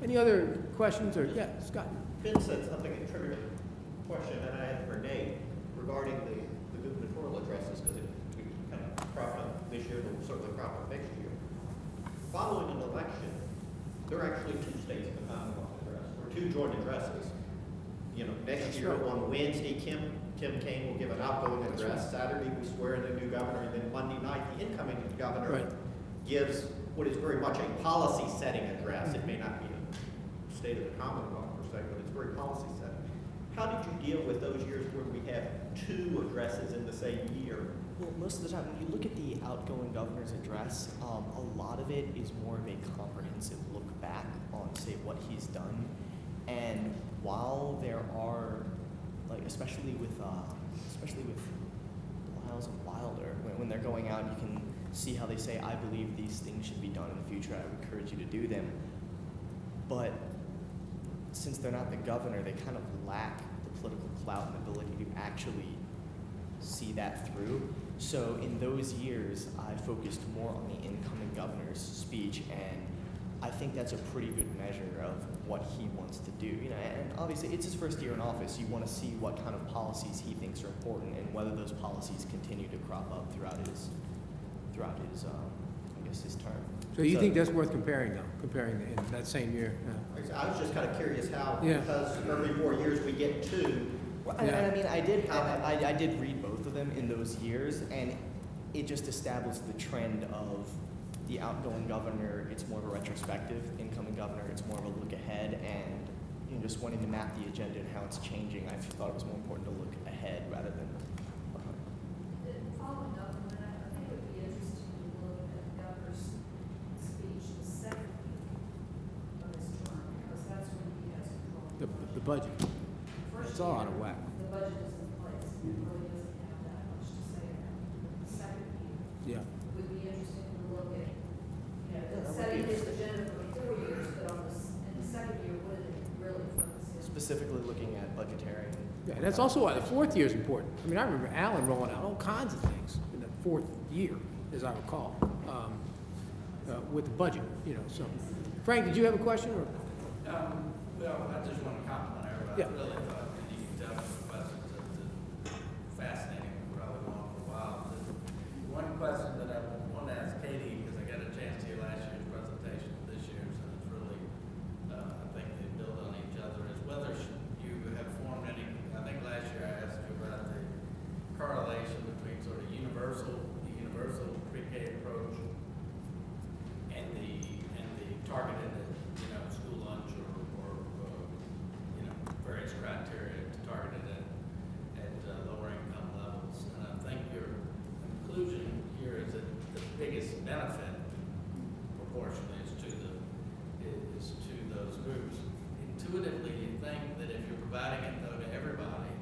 Speaker 1: any other questions? Or yeah, Scott.
Speaker 8: Ben said something, a triggered question that I had for Nate regarding the gubernatorial addresses, because it kind of cropped up this year, and will certainly crop up next year. Following an election, there are actually 2 states in the Commonwealth address, or 2 joint addresses. Next year on Wednesday, TIm Quinn will give an outgoing address. Saturday, we swear in the new governor, and then Monday night, the incoming governor gives what is very much a policy-setting address. It may not be a state of the Commonwealth per se, but it's very policy-setting. How did you deal with those years where we have 2 addresses in the same year?
Speaker 2: Well, most of the time, when you look at the outgoing governor's address, a lot of it is more of a comprehensive look back on, say, what he's done. And while there are, like, especially with Lyles and Wilder, when they're going out, you can see how they say, I believe these things should be done in the future. I would encourage you to do them. But since they're not the governor, they kind of lack the political clout and ability to actually see that through. So in those years, I focused more on the incoming governor's speech, and I think that's a pretty good measure of what he wants to do. And obviously it's his first year in office. You want to see what kind of policies he thinks are important and whether those policies continue to crop up throughout his his term.
Speaker 1: So you think that's worth comparing in that same year? Yeah.
Speaker 8: I was just kind of curious how, because every 4 years we get 2.
Speaker 2: Well, and I mean, I did read both of them in those years, and it just established the trend of the outgoing governor. It's more of a retrospective. Incoming governor, it's more of a look ahead, and just wanting to map the agenda and how it's changing. I thought it was more important to look ahead rather than behind.
Speaker 5: Following up on that, I think it would be interesting to look at the governor's speech the second week of his term, because that's when he has control.
Speaker 1: The budget. It's all out of whack.
Speaker 5: The the budget is in place, it really doesn't have that much to say about the second year.
Speaker 1: Yeah.
Speaker 5: It would be interesting to look at, setting his agenda for 4 years, but in the second year, what did it really focus on?
Speaker 2: Specifically looking at budgetary.
Speaker 1: Yeah, and that's also why the fourth year is important. I mean, I remember Alan rolling out all kinds of things in the fourth year, as I recall, with the budget, so. Frank, did you have a question? Or?
Speaker 11: Well, I just want to compliment everybody.
Speaker 1: Yeah.
Speaker 11: I really thought, and you can tell from the questions that it's fascinating. We're probably going for a while. The one question that I want to ask Katie, because I got a chance to hear last year's presentation this year's, and it's really, I think they build on each other, is whether you have formed any, I think last year I asked you about the correlation between sort of the universal pre-K approach and the targeted, school lunch or various criteria targeted at lower income levels. And I think your conclusion here is that the biggest benefit proportionally is to those groups. Intuitively, you think that if you're providing it though to everybody,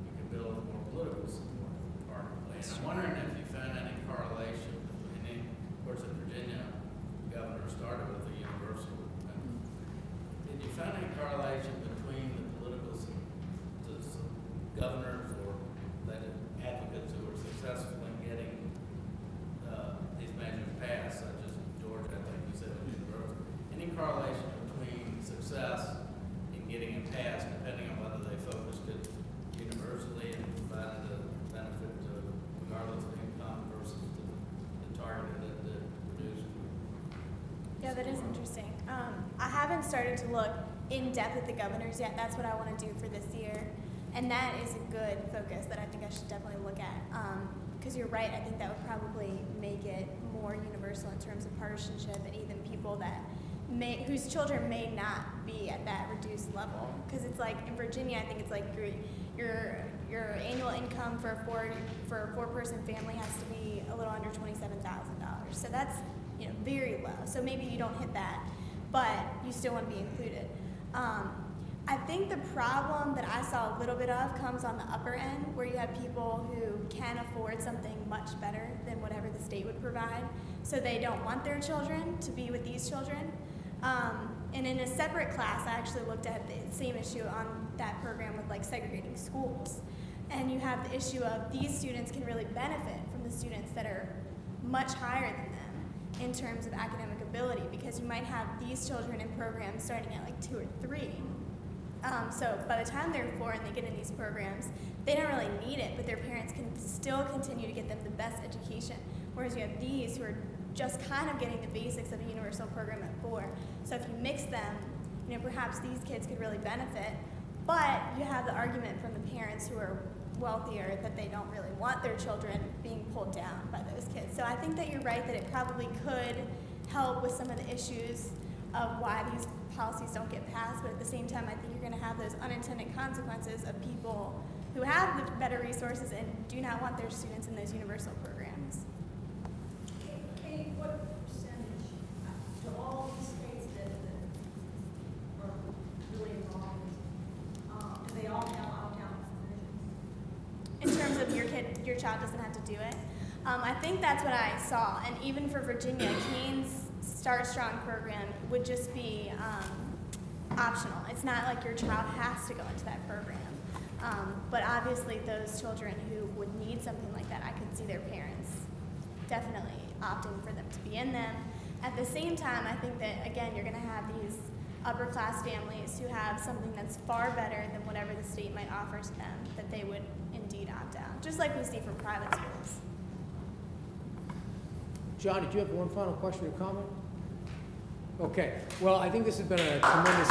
Speaker 11: you can build more political support, arguably. And I'm wondering if you found any correlation between, of course, in Virginia, the governor started with the universal. Did you find any correlation between the political governors or advocates who were successful in getting these measures passed, such as Georgia, I think you said was universal? Any correlation between success in getting it passed, depending on whether they focused it universally and provided a benefit to regardless of income versus the targeted and the reduced?
Speaker 3: Yeah, that is interesting. I haven't started to look in depth at the governors yet. That's what I want to do for this year. And that is a good focus that I think I should definitely look at. Because you're right, I think that would probably make it more universal in terms of partisanship and even people that whose children may not be at that reduced level. Because it's like in Virginia, I think it's like your annual income for a four-person family has to be a little under $27,000. So that's very low. So maybe you don't hit that, but you still want to be included. I think the problem that I saw a little bit of comes on the upper end, where you have people who can afford something much better than whatever the state would provide, so they don't want their children to be with these children. And in a separate class, I actually looked at the same issue on that program with like segregating schools. And you have the issue of these students can really benefit from the students that are much higher than them in terms of academic ability, because you might have these children in programs starting at like 2 or 3. So by the time they're 4 and they get in these programs, they don't really need it, but their parents can still continue to get them the best education. Whereas you have these who are just kind of getting the basics of a universal program at 4. So if you mix them, perhaps these kids could really benefit. But you have the argument from the parents who are wealthier that they don't really want their children being pulled down by those kids. So I think that you're right that it probably could help with some of the issues of why these policies don't get passed, but at the same time, I think you're going to have those unintended consequences of people who have the better resources and do not want their students in those universal programs.
Speaker 7: Katie, what percentage to all these states that are really involved, do they all have opt-out provisions?
Speaker 3: In terms of your child doesn't have to do it, I think that's what I saw. And even for Virginia, Kane's Start Strong program would just be optional. It's not like your child has to go into that program. But obviously those children who would need something like that, I could see their parents definitely opting for them to be in them. At the same time, I think that, again, you're going to have these upper class families who have something that's far better than whatever the state might offer to them, that they would indeed opt out, just like we see from private schools.
Speaker 1: John, did you have one final question or comment? Okay. Well, I think this has been a tremendous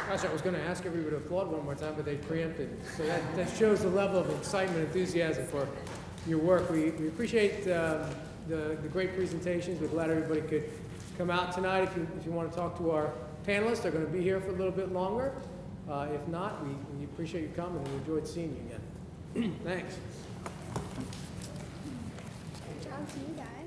Speaker 1: Gosh, I was going to ask everybody to applaud one more time, but they preempted. So that shows the level of excitement and enthusiasm for your work. We appreciate the great presentations. We're glad everybody could come out tonight. If you want to talk to our panelists, they're going to be here for a little bit longer. If not, we appreciate you coming and we enjoyed seeing you again. Thanks.
Speaker 3: Good job to you guys.